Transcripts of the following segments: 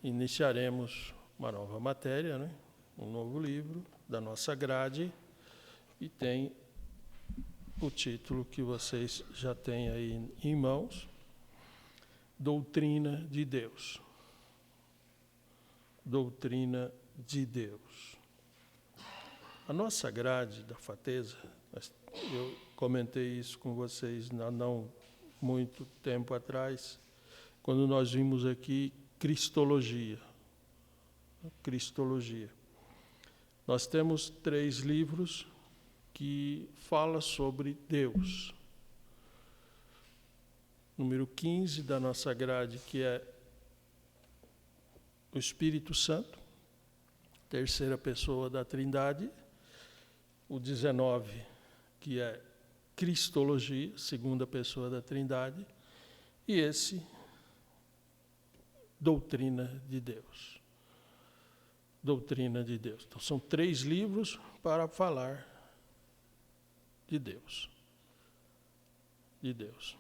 iniciaremos uma nova matéria, né? Um novo livro da nossa grade, e tem o título que vocês já têm aí em mãos: Doutrina de Deus. Doutrina de Deus. A nossa grade da Fateza, eu comentei isso com vocês não muito tempo atrás, quando nós vimos aqui Cristologia. Cristologia. Nós temos 3 livros que falam sobre Deus. Número 15 da nossa grade, que é o Espírito Santo, terceira pessoa da Trindade. O 19, que é Cristologia, segunda pessoa da Trindade. E esse, Doutrina de Deus. Doutrina de Deus. Então, são 3 livros para falar de Deus. De Deus.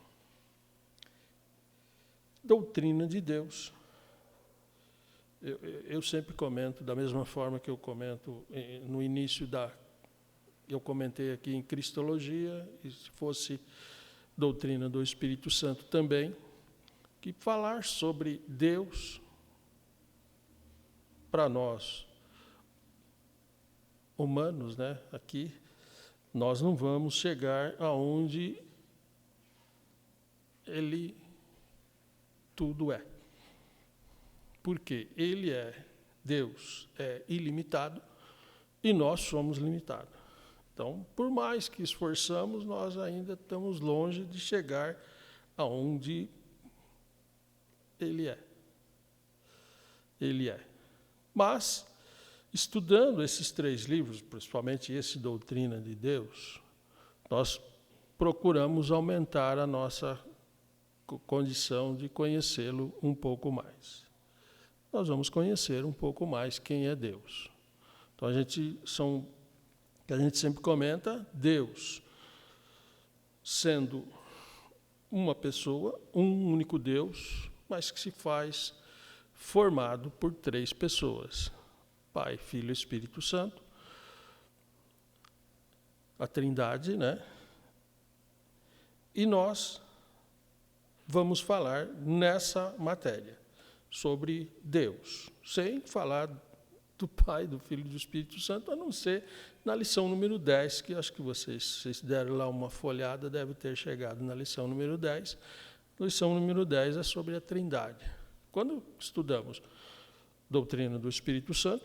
Doutrina de Deus. Eu sempre comento, da mesma forma que eu comento no início eu comentei aqui em Cristologia, e se fosse doutrina do Espírito Santo também, que falar sobre Deus, para nós, humanos, né, aqui, nós não vamos chegar aonde Ele tudo é. Porque Ele é, Deus é ilimitado e nós somos limitados. Então, por mais que esforçamos, nós ainda estamos longe de chegar aonde Ele é. Ele é. Mas, estudando esses 3 livros, principalmente esse Doutrina de Deus, nós procuramos aumentar a nossa condição de conhecê-lo um pouco mais. Nós vamos conhecer um pouco mais quem é Deus. Então, que a gente sempre comenta, Deus sendo uma pessoa, um único Deus, mas que se faz formado por 3 pessoas: Pai, Filho e Espírito Santo, a Trindade, né? E nós vamos falar nessa matéria sobre Deus, sem falar do Pai, do Filho e do Espírito Santo, a não ser na lição número 10, que acho que vocês deram lá uma folhada, deve ter chegado na lição número 10. A lição número 10 é sobre a Trindade. Quando estudamos doutrina do Espírito Santo,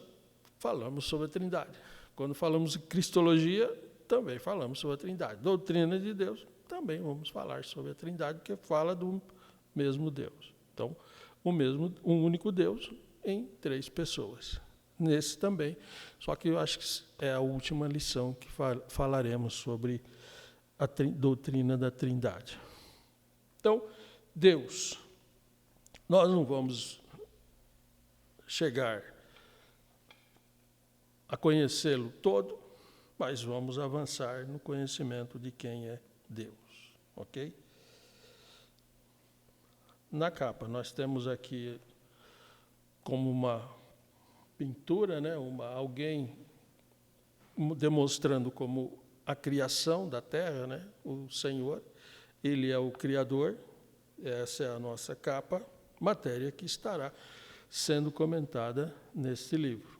falamos sobre a Trindade. Quando falamos de Cristologia, também falamos sobre a Trindade. Doutrina de Deus, também vamos falar sobre a Trindade, que fala do mesmo Deus. Então, um único Deus em 3 pessoas. Nesse também, só que eu acho que é a última lição que falaremos sobre a doutrina da Trindade. Então, Deus, nós não vamos chegar a conhecê-lo todo, mas vamos avançar no conhecimento de quem é Deus, ok? Na capa, nós temos aqui como uma pintura, né, alguém demonstrando como a criação da terra, né, o Senhor, Ele é o Criador. Essa é a nossa capa, matéria que estará sendo comentada neste livro.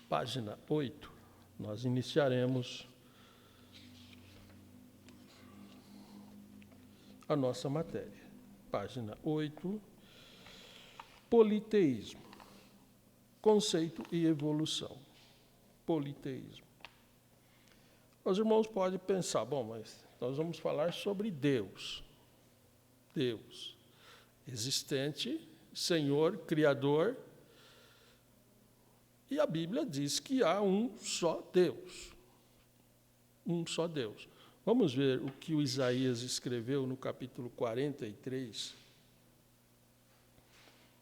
Página 8, nós iniciaremos a nossa matéria. Página 8, politeísmo, conceito e evolução. Politeísmo. Os irmãos podem pensar, bom, mas nós vamos falar sobre Deus. Deus, existente, Senhor, Criador, e a Bíblia diz que há um só Deus. Um só Deus. Vamos ver o que o Isaías escreveu no capítulo 43,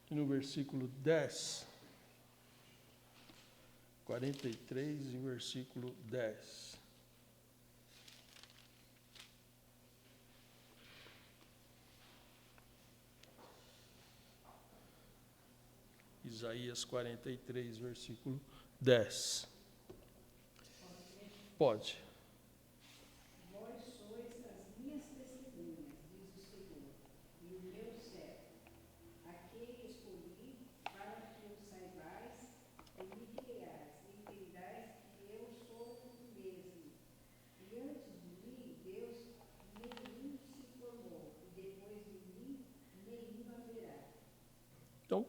no versículo 10. 43, em versículo 10. Isaías 43, versículo 10. Pode. Vós sois as minhas testemunhas, diz o Senhor, e o meu servo, a quem escolhi, para que o saibais e me creiais, e entendais que eu sou o mesmo. E antes de mim, Deus nenhum se formou, e depois de mim, nenhum haverá. Então,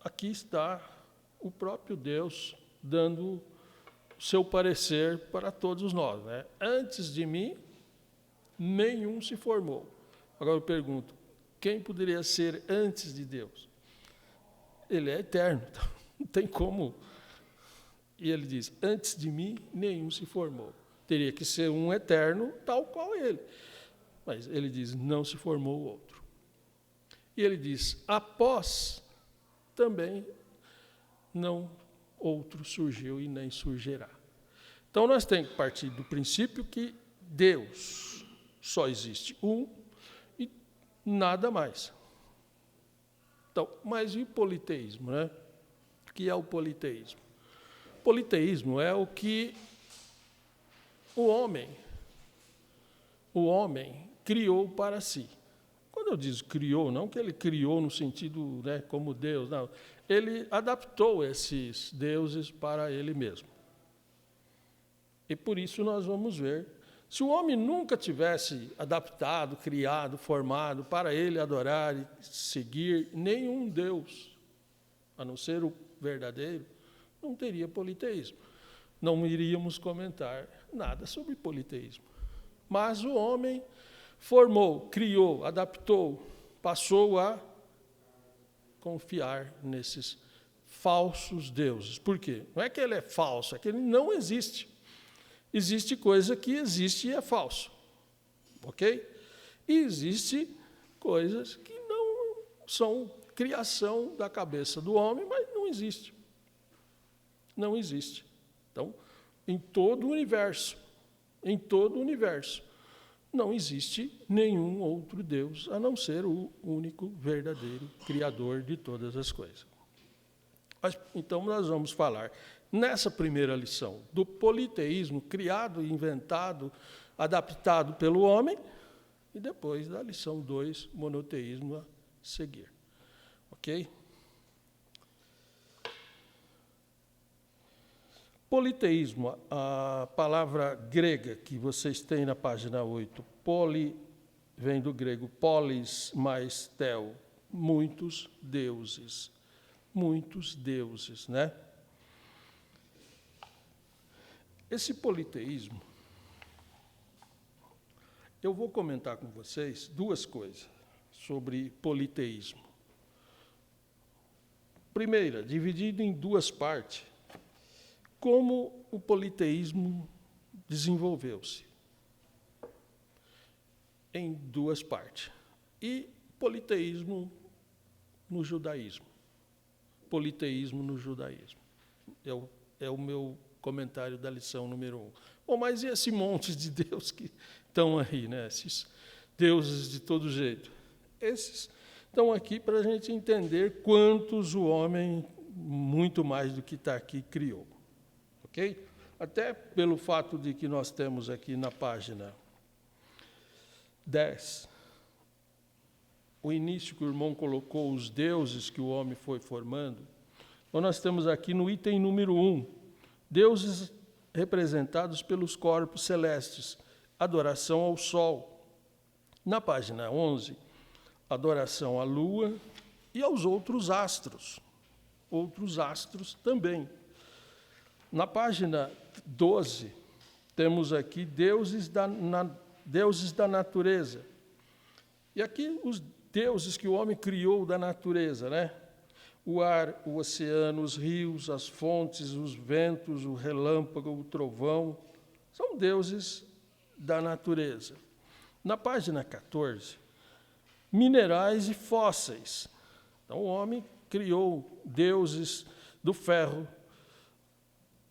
aqui está o próprio Deus dando o seu parecer para todos nós, né? Antes de mim, nenhum se formou. Agora eu pergunto, quem poderia ser antes de Deus? Ele é eterno, então não tem como. E ele diz, antes de mim, nenhum se formou. Teria que ser um eterno, tal qual ele. Mas ele diz, não se formou outro. E ele diz, após também não outro surgiu e nem surgirá. Então nós temos que partir do princípio que Deus só existe um e nada mais. Então, mas e o politeísmo, né? O que é o politeísmo? O politeísmo é o que o homem criou para si. Quando eu digo criou, não que ele criou no sentido, né, como Deus, não. Ele adaptou esses deuses para ele mesmo. E por isso nós vamos ver. Se o homem nunca tivesse adaptado, criado, formado para ele adorar e seguir nenhum Deus, a não ser o verdadeiro, não teria politeísmo. Não iríamos comentar nada sobre politeísmo. Mas o homem formou, criou, adaptou, passou a confiar nesses falsos deuses. Por quê? Não é que ele é falso, é que ele não existe. Existe coisa que existe e é falso. Ok? E existe coisas que não são criação da cabeça do homem, mas não existe. Não existe. Então, em todo o universo, não existe nenhum outro Deus, a não ser o único verdadeiro Criador de todas as coisas. Mas, então, nós vamos falar, nessa primeira lição, do politeísmo criado, inventado, adaptado pelo homem, e depois da lição 2, monoteísmo a seguir. Ok? Politeísmo, a palavra grega que vocês têm na página 8, poli, vem do grego polis mais tel, muitos deuses. Muitos deuses, né? Esse politeísmo, eu vou comentar com vocês duas coisas sobre politeísmo. Primeira, dividido em duas partes, como o politeísmo desenvolveu-se. Em duas partes. E politeísmo no judaísmo. Politeísmo no judaísmo. É o meu comentário da lição número 1. Bom, mas e esse monte de Deus que estão aí, né? Esses deuses de todo jeito? Esses estão aqui para a gente entender quantos o homem, muito mais do que está aqui, criou. Ok? Até pelo fato de que nós temos aqui na página 10, o início que o irmão colocou, os deuses que o homem foi formando. Então, nós temos aqui no item número 1, deuses representados pelos corpos celestes, adoração ao sol. Na página 11, adoração à lua e aos outros astros também. Na página 12, temos aqui deuses da natureza. E aqui os deuses que o homem criou da natureza, né? O ar, o oceano, os rios, as fontes, os ventos, o relâmpago, o trovão, são deuses da natureza. Na página 14, minerais e fósseis. Então, o homem criou deuses do ferro,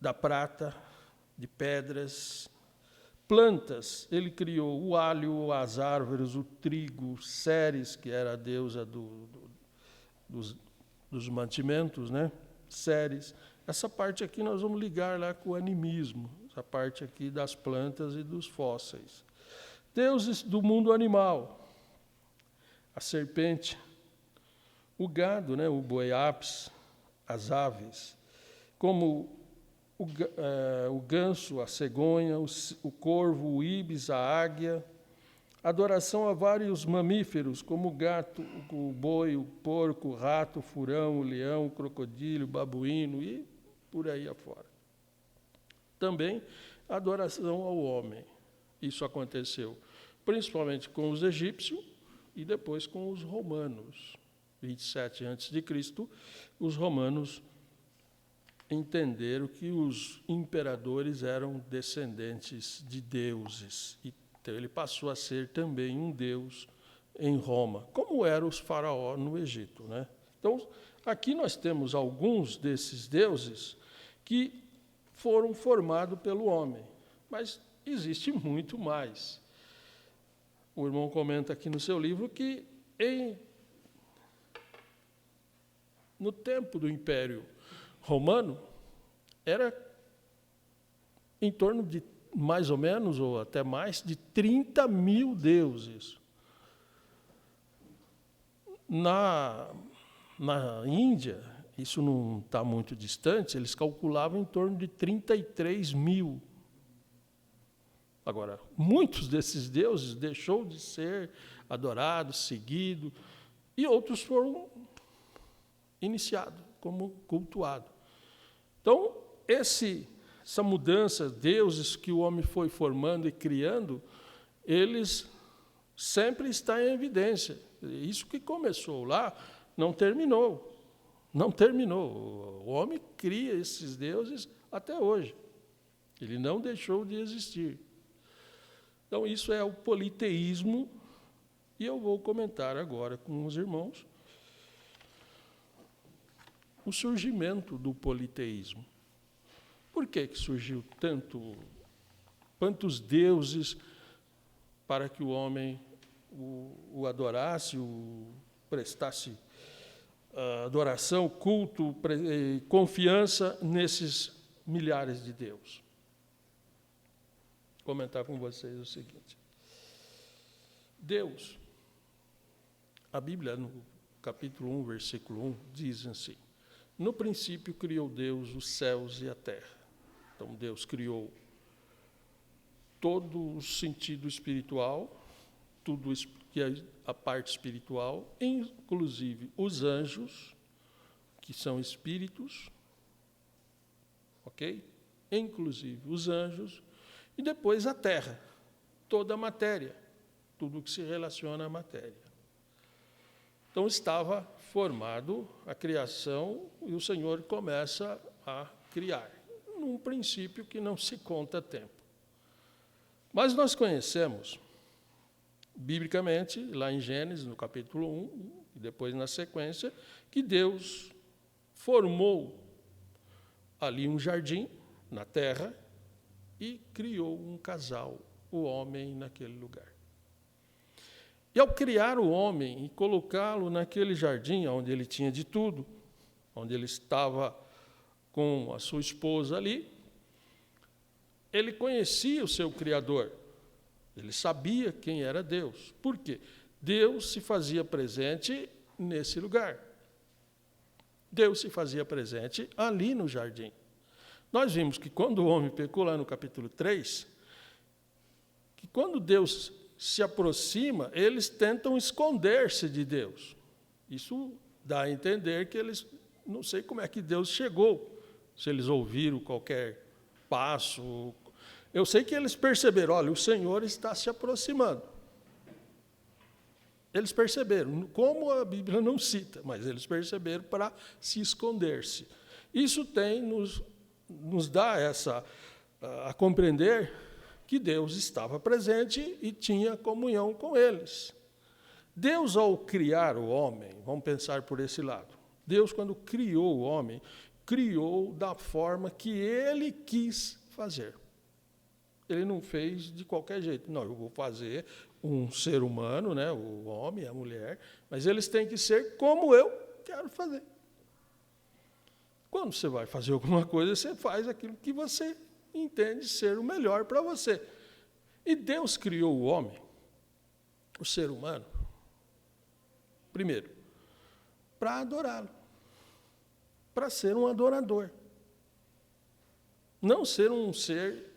da prata, de pedras, plantas. Ele criou o alho, as árvores, o trigo, Ceres, que era a deusa dos mantimentos, né? Séries. Essa parte aqui nós vamos ligar lá com o animismo, essa parte aqui das plantas e dos fósseis. Deuses do mundo animal, a serpente, o gado, né? O boi ápis, as aves, como o ganso, a cegonha, o corvo, o íbis, a águia, adoração a vários mamíferos, como o gato, o boi, o porco, o rato, o furão, o leão, o crocodilo, o babuíno e por aí afora. Também adoração ao homem. Isso aconteceu principalmente com os egípcios e depois com os romanos. 27 a.C., os romanos entenderam que os imperadores eram descendentes de deuses. Então, ele passou a ser também um deus em Roma, como eram os faraós no Egito, né? Então, aqui nós temos alguns desses deuses que foram formados pelo homem, mas existe muito mais. O irmão comenta aqui no seu livro que no tempo do Império Romano, era em torno de mais ou menos, ou até mais, de 30 mil deuses. Na Índia, isso não está muito distante, eles calculavam em torno de 33 mil. Agora, muitos desses deuses deixou de ser adorados, seguidos, e outros foram iniciados, como cultuados. Então, essa mudança, deuses que o homem foi formando e criando, eles sempre estão em evidência. Isso que começou lá, não terminou. Não terminou. O homem cria esses deuses até hoje. Ele não deixou de existir. Então, isso é o politeísmo, e eu vou comentar agora com os irmãos o surgimento do politeísmo. Por que surgiu tantos deuses para que o homem o adorasse, o prestasse adoração, culto, confiança nesses milhares de deuses? Vou comentar com vocês o seguinte. Deus, a Bíblia, no capítulo 1, versículo 1, diz assim: no princípio criou Deus os céus e a terra. Então, Deus criou todo o sentido espiritual, tudo que é a parte espiritual, inclusive os anjos, que são espíritos, ok? Inclusive os anjos, e depois a terra, toda a matéria, tudo que se relaciona à matéria. Então, estava formado a criação e o Senhor começa a criar, num princípio que não se conta tempo. Mas nós conhecemos, biblicamente, lá em Gênesis, no capítulo 1, e depois na sequência, que Deus formou ali um jardim na terra e criou um casal, o homem, naquele lugar. E ao criar o homem e colocá-lo naquele jardim, onde ele tinha de tudo, onde ele estava com a sua esposa ali, ele conhecia o seu Criador. Ele sabia quem era Deus. Por quê? Deus se fazia presente nesse lugar. Deus se fazia presente ali no jardim. Nós vimos que quando o homem pecou, lá no capítulo 3, que quando Deus se aproxima, eles tentam esconder-se de Deus. Isso dá a entender que eles, não sei como é que Deus chegou, se eles ouviram qualquer passo. Eu sei que eles perceberam, olha, o Senhor está se aproximando. Eles perceberam, como a Bíblia não cita, mas eles perceberam para se esconder-se. Isso nos dá a compreender que Deus estava presente e tinha comunhão com eles. Deus, ao criar o homem, vamos pensar por esse lado, Deus, quando criou o homem, criou da forma que ele quis fazer. Ele não fez de qualquer jeito. Não, eu vou fazer um ser humano, né, o homem, a mulher, mas eles têm que ser como eu quero fazer. Quando você vai fazer alguma coisa, você faz aquilo que você entende ser o melhor para você. E Deus criou o homem, o ser humano, primeiro, para adorá-lo, para ser um adorador. Não ser um ser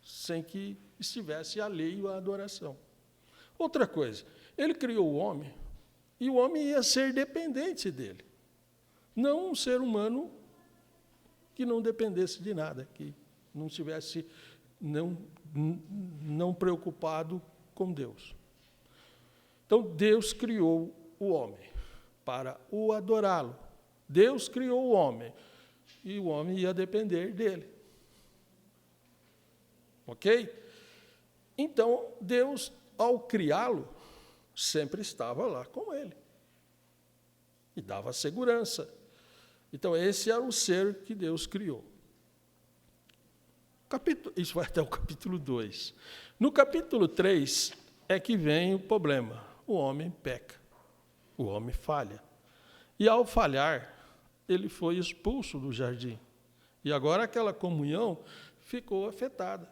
sem que estivesse alheio à adoração. Outra coisa, ele criou o homem, e o homem ia ser dependente dele. Não um ser humano que não dependesse de nada, que não estivesse não preocupado com Deus. Então, Deus criou o homem para o adorá-lo. Deus criou o homem, e o homem ia depender dele. Ok? Então, Deus, ao criá-lo, sempre estava lá com ele. E dava segurança. Então, esse era o ser que Deus criou. Isso vai até o capítulo 2. No capítulo 3 é que vem o problema. O homem peca. O homem falha. E, ao falhar, ele foi expulso do jardim. E agora aquela comunhão ficou afetada.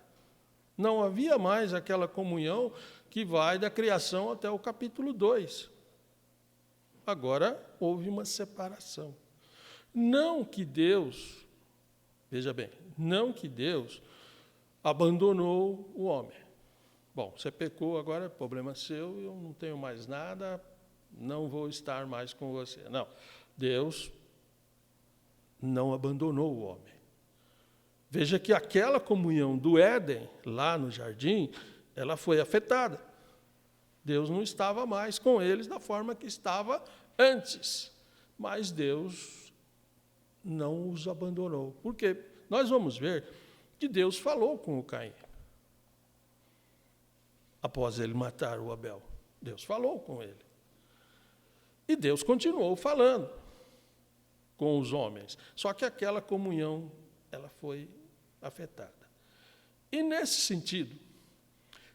Não havia mais aquela comunhão que vai da criação até o capítulo 2. Agora houve uma separação. Não que Deus, veja bem, não que Deus abandonou o homem. Bom, você pecou, agora é problema seu, eu não tenho mais nada, não vou estar mais com você. Não, Deus não abandonou o homem. Veja que aquela comunhão do Éden, lá no jardim, ela foi afetada. Deus não estava mais com eles da forma que estava antes. Mas Deus não os abandonou. Porque nós vamos ver que Deus falou com o Caim. Após ele matar o Abel. Deus falou com ele. E Deus continuou falando com os homens. Só que aquela comunhão, ela foi afetada. E nesse sentido,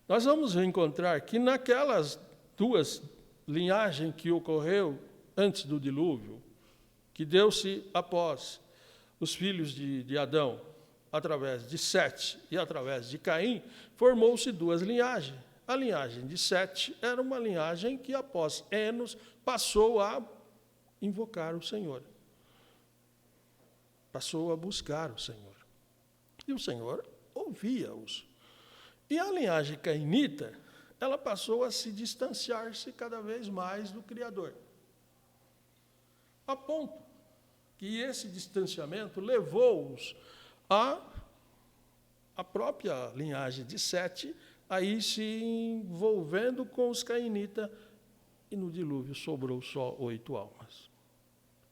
nós vamos encontrar que naquelas duas linhagens que ocorreu antes do dilúvio, que deu-se após os filhos de Adão, através de Sete e através de Caim, formou-se duas linhagens. A linhagem de Sete era uma linhagem que, após Enos, passou a invocar o Senhor. Passou a buscar o Senhor. E o Senhor ouvia-os. E a linhagem cainita, ela passou a se distanciar-se cada vez mais do Criador. A ponto que esse distanciamento levou-os a própria linhagem de Sete a ir se envolvendo com os cainitas, e no dilúvio sobrou só 8 almas.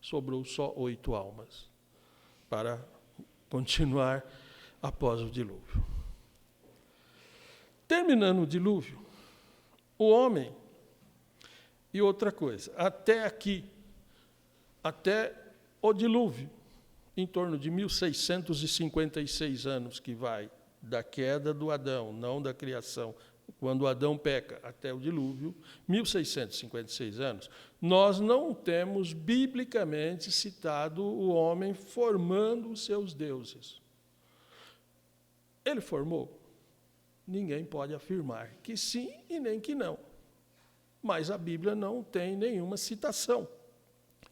Sobrou só 8 almas para continuar após o dilúvio. Terminando o dilúvio, o homem, e outra coisa, até aqui, até o dilúvio, em torno de 1656 anos que vai da queda do Adão, não da criação, quando Adão peca, até o dilúvio, 1656 anos, nós não temos biblicamente citado o homem formando os seus deuses. Ele formou? Ninguém pode afirmar que sim e nem que não. Mas a Bíblia não tem nenhuma citação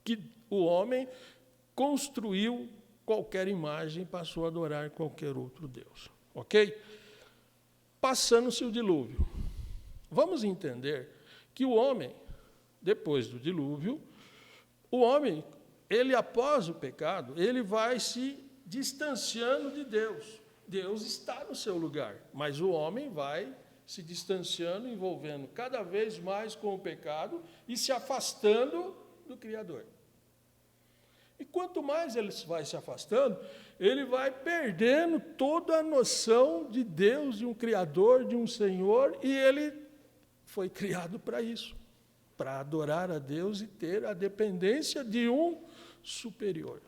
que o homem construiu qualquer imagem e passou a adorar qualquer outro Deus. Ok? Passando-se o dilúvio. Vamos entender que o homem, depois do dilúvio, o homem, ele após o pecado, ele vai se distanciando de Deus. Deus está no seu lugar, mas o homem vai se distanciando, envolvendo cada vez mais com o pecado e se afastando do Criador. E quanto mais ele vai se afastando, ele vai perdendo toda a noção de Deus, de um Criador, de um Senhor, e ele foi criado para isso, para adorar a Deus e ter a dependência de um superior.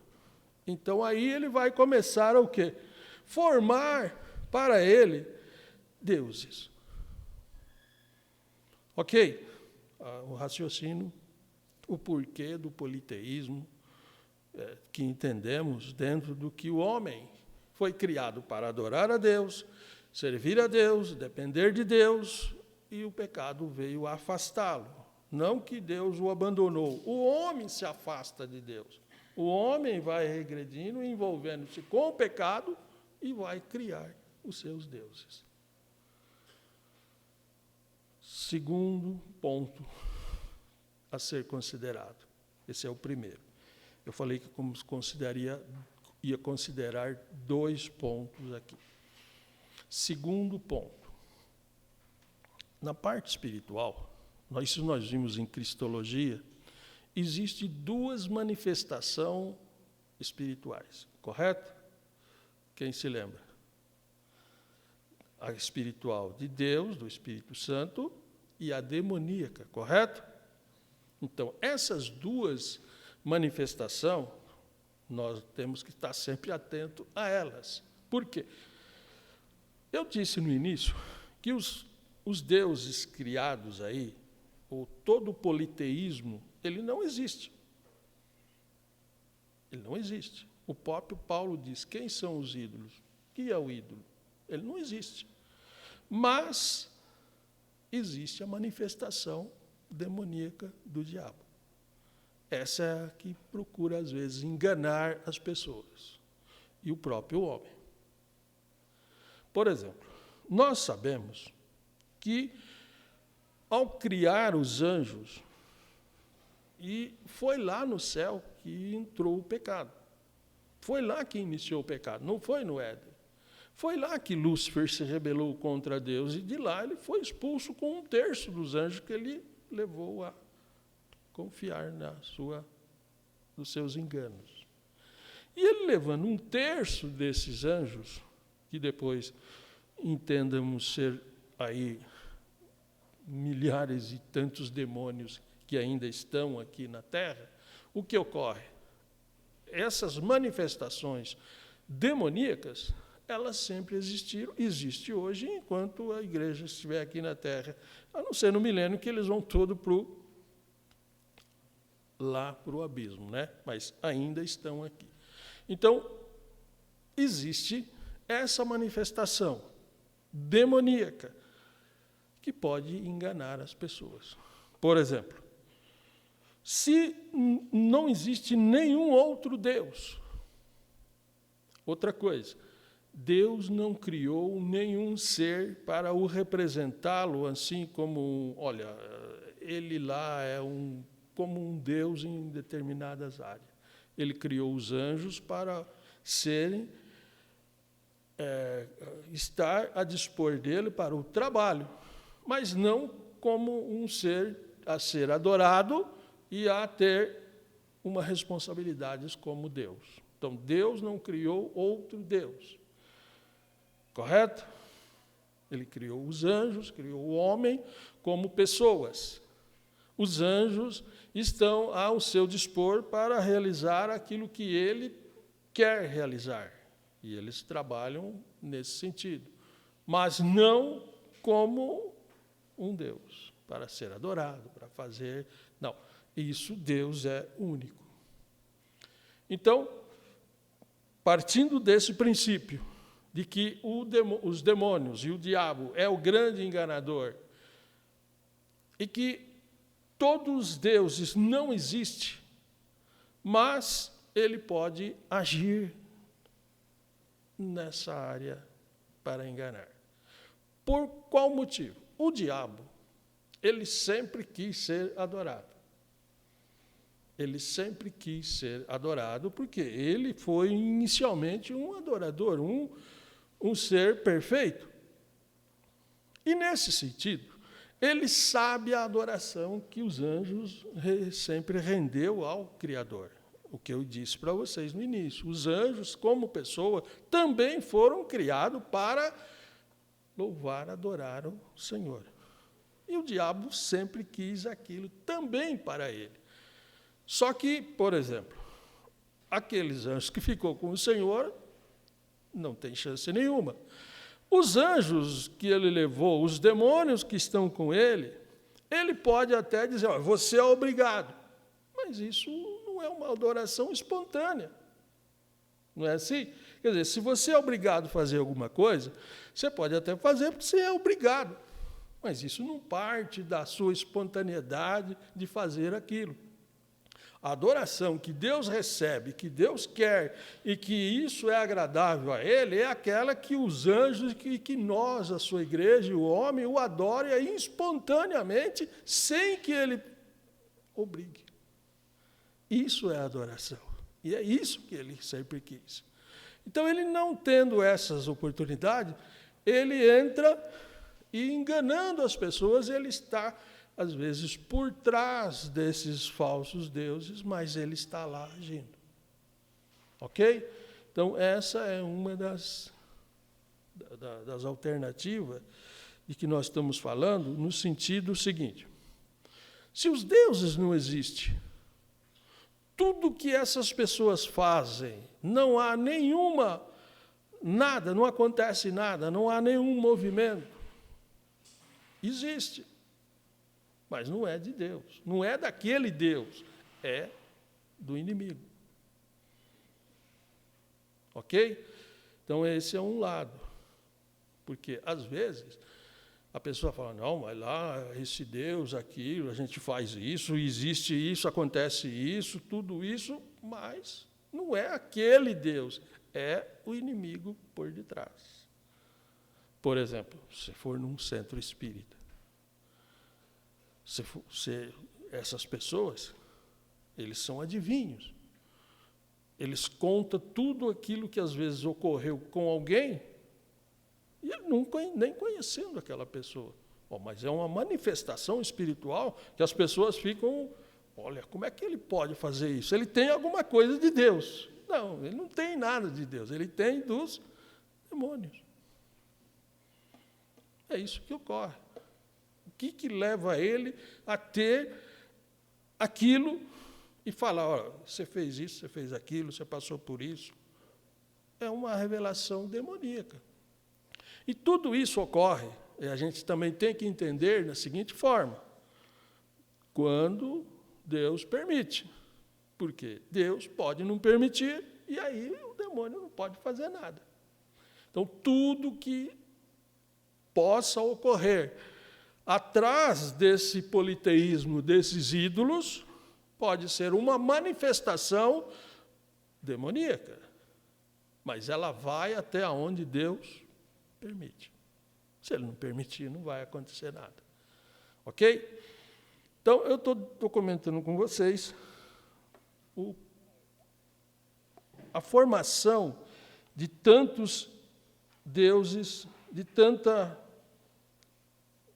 Então aí ele vai começar o quê? Formar para ele deuses. Ok? O raciocínio, o porquê do politeísmo, que entendemos dentro do que o homem foi criado para adorar a Deus, servir a Deus, depender de Deus, e o pecado veio afastá-lo. Não que Deus o abandonou. O homem se afasta de Deus. O homem vai regredindo, envolvendo-se com o pecado e vai criar os seus deuses. Segundo ponto a ser considerado. Esse é o primeiro. Eu falei que ia considerar 2 pontos aqui. Segundo ponto. Na parte espiritual, isso nós vimos em Cristologia, existe 2 manifestações espirituais, correto? Quem se lembra? A espiritual de Deus, do Espírito Santo, e a demoníaca, correto? Então, essas 2 manifestações, nós temos que estar sempre atento a elas. Por quê? Eu disse no início que os deuses criados aí, ou todo o politeísmo, ele não existe. Ele não existe. O próprio Paulo diz, quem são os ídolos? O que é o ídolo? Ele não existe. Mas existe a manifestação demoníaca do diabo. Essa é a que procura, às vezes, enganar as pessoas e o próprio homem. Por exemplo, nós sabemos que, ao criar os anjos, e foi lá no céu que entrou o pecado. Foi lá que iniciou o pecado, não foi no Éden. Foi lá que Lúcifer se rebelou contra Deus, e de lá ele foi expulso com 1/3 dos anjos que ele levou a confiar nos seus enganos. E ele levando 1/3 desses anjos, que depois entendamos ser aí milhares e tantos demônios que ainda estão aqui na Terra, o que ocorre? Essas manifestações demoníacas, elas sempre existiram, existe hoje, enquanto a igreja estiver aqui na Terra, a não ser no milênio, que eles vão todo lá para o abismo, né? Mas ainda estão aqui. Então, existe essa manifestação demoníaca que pode enganar as pessoas. Por exemplo, se não existe nenhum outro Deus, outra coisa, Deus não criou nenhum ser para o representá-lo assim como, olha, ele lá é como um Deus em determinadas áreas. Ele criou os anjos para estar a dispor dele para o trabalho, mas não como um ser a ser adorado e a ter uma responsabilidade como Deus. Então, Deus não criou outro Deus. Correto? Ele criou os anjos, criou o homem como pessoas. Os anjos estão ao seu dispor para realizar aquilo que ele quer realizar. E eles trabalham nesse sentido. Mas não como um Deus, para ser adorado, para fazer... Não, isso Deus é único. Então, partindo desse princípio, de que os demônios e o diabo é o grande enganador, e que todos os deuses não existem, mas ele pode agir nessa área para enganar. Por qual motivo? O diabo, ele sempre quis ser adorado. Ele sempre quis ser adorado, porque ele foi inicialmente um adorador, um ser perfeito. E, nesse sentido, ele sabe a adoração que os anjos sempre rendeu ao Criador. O que eu disse para vocês no início. Os anjos, como pessoa, também foram criados para louvar, adorar o Senhor. E o diabo sempre quis aquilo também para ele. Só que, por exemplo, aqueles anjos que ficou com o Senhor não tem chance nenhuma. Os anjos que ele levou, os demônios que estão com ele, ele pode até dizer, você é obrigado. Mas isso não é uma adoração espontânea. Não é assim? Quer dizer, se você é obrigado a fazer alguma coisa, você pode até fazer porque você é obrigado. Mas isso não parte da sua espontaneidade de fazer aquilo. A adoração que Deus recebe, que Deus quer, e que isso é agradável a Ele, é aquela que os anjos, que nós, a sua igreja, o homem, o adore espontaneamente, sem que Ele obrigue. Isso é adoração. E é isso que Ele sempre quis. Então, Ele não tendo essas oportunidades, Ele entra e, enganando as pessoas, Ele está, às vezes, por trás desses falsos deuses, mas Ele está lá agindo. Ok? Então, essa é uma das alternativas de que nós estamos falando, no sentido seguinte: se os deuses não existem, tudo que essas pessoas fazem, não há nada, não acontece nada, não há nenhum movimento. Existe, mas não é de Deus, não é daquele Deus, é do inimigo. Ok? Então, esse é um lado. Porque, às vezes, a pessoa fala, não, mas lá, esse Deus, aquilo, a gente faz isso, existe isso, acontece isso, tudo isso, mas não é aquele Deus, é o inimigo por detrás. Por exemplo, se for num centro espírita, essas pessoas, eles são adivinhos. Eles contam tudo aquilo que às vezes ocorreu com alguém, e ele nunca nem conhecendo aquela pessoa. Mas é uma manifestação espiritual que as pessoas ficam, olha, como é que ele pode fazer isso? Ele tem alguma coisa de Deus. Não, ele não tem nada de Deus, ele tem dos demônios. É isso que ocorre. O que leva ele a ter aquilo e falar, olha, você fez isso, você fez aquilo, você passou por isso? É uma revelação demoníaca. E tudo isso ocorre, e a gente também tem que entender da seguinte forma: quando Deus permite. Porque Deus pode não permitir, e aí o demônio não pode fazer nada. Então, tudo que possa ocorrer atrás desse politeísmo, desses ídolos, pode ser uma manifestação demoníaca. Mas ela vai até onde Deus permite. Se Ele não permitir, não vai acontecer nada. Ok? Então, eu estou comentando com vocês a formação de tantos deuses, de tantas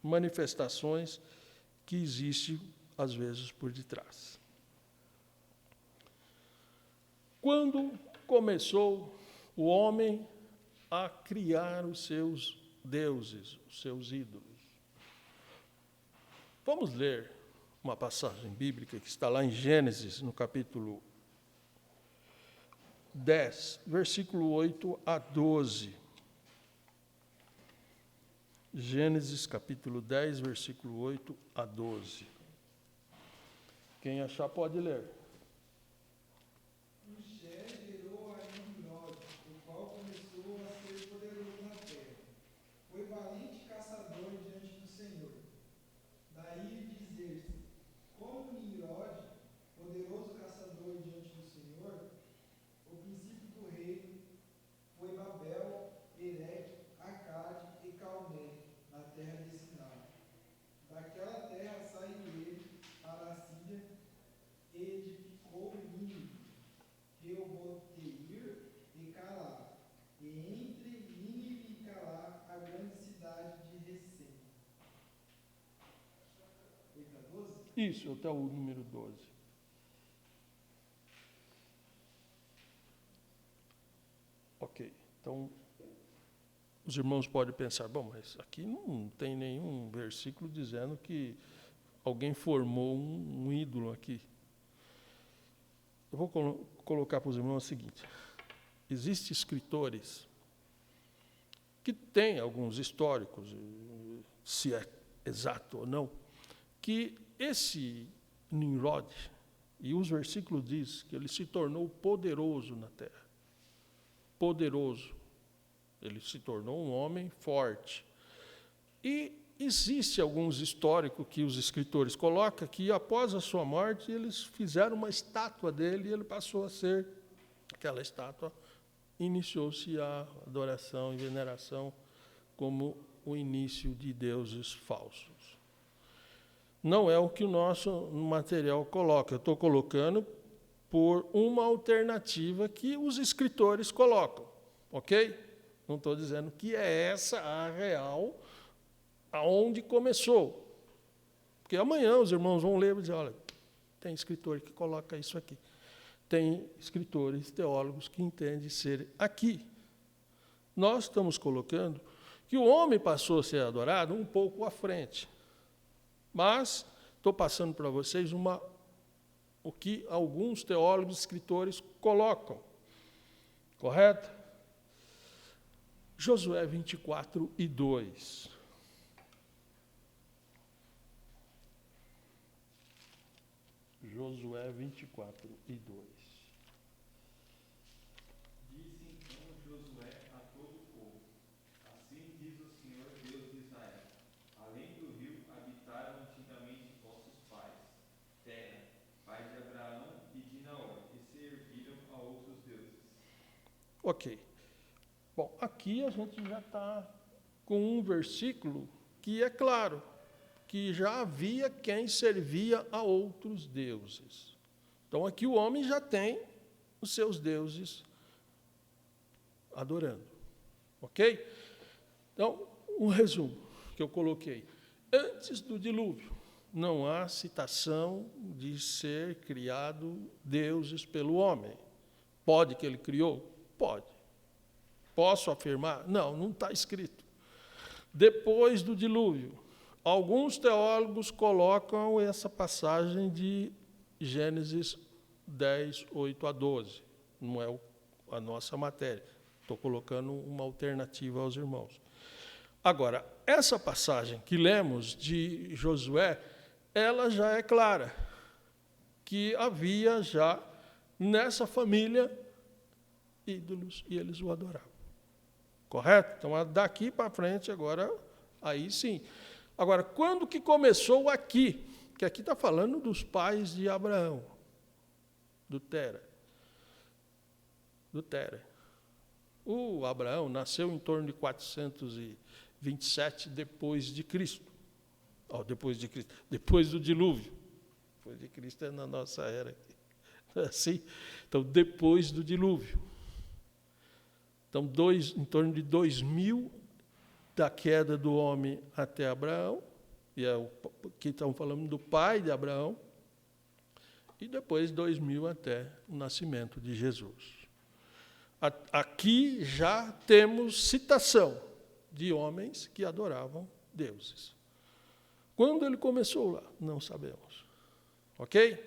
manifestações que existem, às vezes, por detrás. Quando começou o homem a criar os seus deuses, os seus ídolos? Vamos ler uma passagem bíblica que está lá em Gênesis, no capítulo 10, versículo 8 a 12. Gênesis, capítulo 10, versículo 8 a 12. Quem achar pode ler. Isso, até o número 12. Ok, então, os irmãos podem pensar, bom, mas aqui não tem nenhum versículo dizendo que alguém formou um ídolo aqui. Eu vou colocar para os irmãos o seguinte: existem escritores que têm alguns históricos, se é exato ou não, que esse Nimrod, E os versículos dizem que ele se tornou poderoso na terra. Poderoso. Ele se tornou um homem forte. E existe alguns históricos que os escritores colocam que após a sua morte eles fizeram uma estátua dele e ele passou a ser aquela estátua. Iniciou-se a adoração e veneração como o início de deuses falsos. Não é o que o nosso material coloca. Eu estou colocando por uma alternativa que os escritores colocam, ok? Não estou dizendo que é essa a real, aonde começou. Porque amanhã os irmãos vão ler e dizer, olha, tem escritor que coloca isso aqui. Tem escritores, teólogos que entendem ser aqui. Nós estamos colocando que o homem passou a ser adorado um pouco à frente. Mas estou passando para vocês o que alguns teólogos, escritores colocam. Correto? Josué 24 e 2. Josué 24 e 2. Disse então Josué a todo o povo: Assim diz o Senhor Deus de Israel: Além do rio habitaram antigamente vossos pais, Tera, pai de Abraão e de Naor, e serviram a outros deuses. Ok. Bom, aqui a gente já está com um versículo que é claro, que já havia quem servia a outros deuses. Então aqui o homem já tem os seus deuses adorando. Ok? Então, um resumo que eu coloquei. Antes do dilúvio, não há citação de ser criado deuses pelo homem. Pode que ele criou? Pode. Posso afirmar? Não, não está escrito. Depois do dilúvio, alguns teólogos colocam essa passagem de Gênesis 10, 8 a 12. Não é a nossa matéria. Estou colocando uma alternativa aos irmãos. Agora, essa passagem que lemos de Josué, ela já é clara, que havia já nessa família ídolos e eles o adoravam. Correto? Então, daqui para frente, agora, aí sim. Agora, quando que começou aqui? Que aqui está falando dos pais de Abraão, do Tera. Do Tera. O Abraão nasceu em torno de 427 depois de Cristo. Oh, depois de Cristo. Depois do dilúvio. Depois de Cristo é na nossa era. Assim? Então, depois do dilúvio. Então, em torno de 2000 da queda do homem até Abraão, e aqui estamos falando do pai de Abraão, e depois 2000 até o nascimento de Jesus. Aqui já temos citação de homens que adoravam deuses. Quando ele começou lá? Não sabemos. Ok?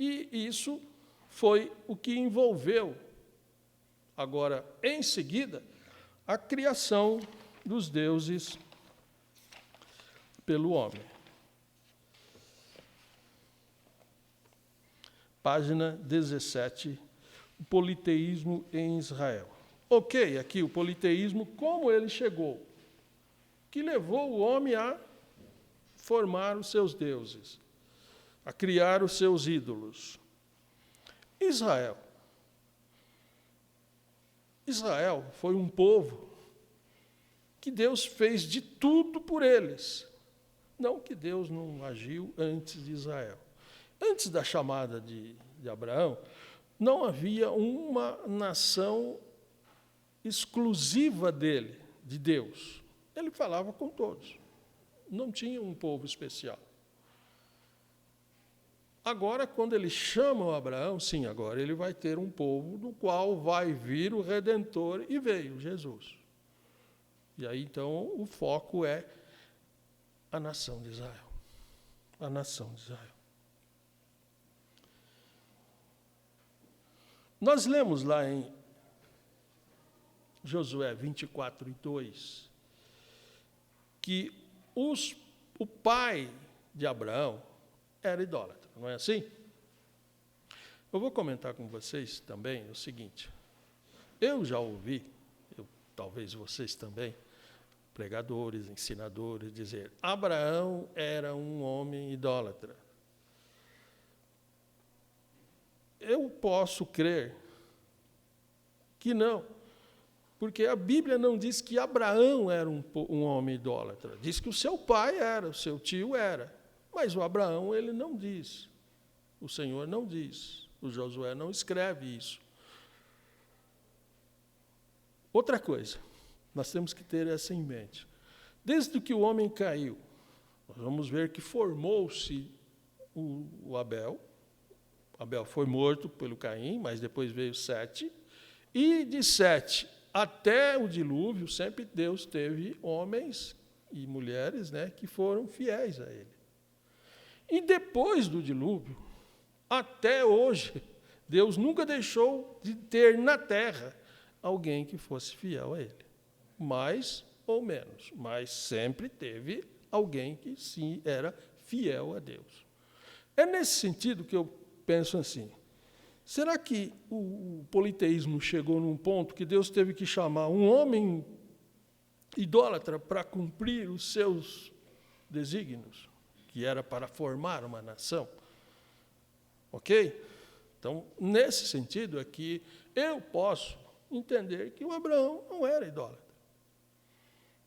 E isso foi o que envolveu, agora, em seguida, a criação dos deuses pelo homem. Página 17, o politeísmo em Israel. Ok, aqui o politeísmo, como ele chegou, que levou o homem a formar os seus deuses, a criar os seus ídolos. Israel foi um povo que Deus fez de tudo por eles. Não que Deus não agiu antes de Israel. Antes da chamada de Abraão, não havia uma nação exclusiva dele, de Deus. Ele falava com todos. Não tinha um povo especial. Agora, quando ele chama o Abraão, sim, agora ele vai ter um povo do qual vai vir o Redentor, e veio Jesus. E aí, então, o foco é a nação de Israel. A nação de Israel. Nós lemos lá em Josué 24 e 2, que o pai de Abraão era idólatra, não é assim? Eu vou comentar com vocês também o seguinte. Eu já ouvi, talvez vocês também, pregadores, ensinadores, dizer: Abraão era um homem idólatra. Eu posso crer que não, porque a Bíblia não diz que Abraão era um homem idólatra. Diz que o seu pai era, o seu tio era. Mas o Abraão, ele não diz. O Senhor não diz. O Josué não escreve isso. Outra coisa, nós temos que ter essa em mente. Desde que o homem caiu, nós vamos ver que formou-se o Abel. Abel foi morto pelo Caim, mas depois veio Sete. E de Sete até o dilúvio, sempre Deus teve homens e mulheres, né, que foram fiéis a ele. E depois do dilúvio, até hoje, Deus nunca deixou de ter na terra alguém que fosse fiel a ele. Mais ou menos, mas sempre teve alguém que sim era fiel a Deus. É nesse sentido que eu penso assim: será que o politeísmo chegou num ponto que Deus teve que chamar um homem idólatra para cumprir os seus desígnios, que era para formar uma nação? Ok? Então, nesse sentido é que eu posso entender que o Abraão não era idólatra.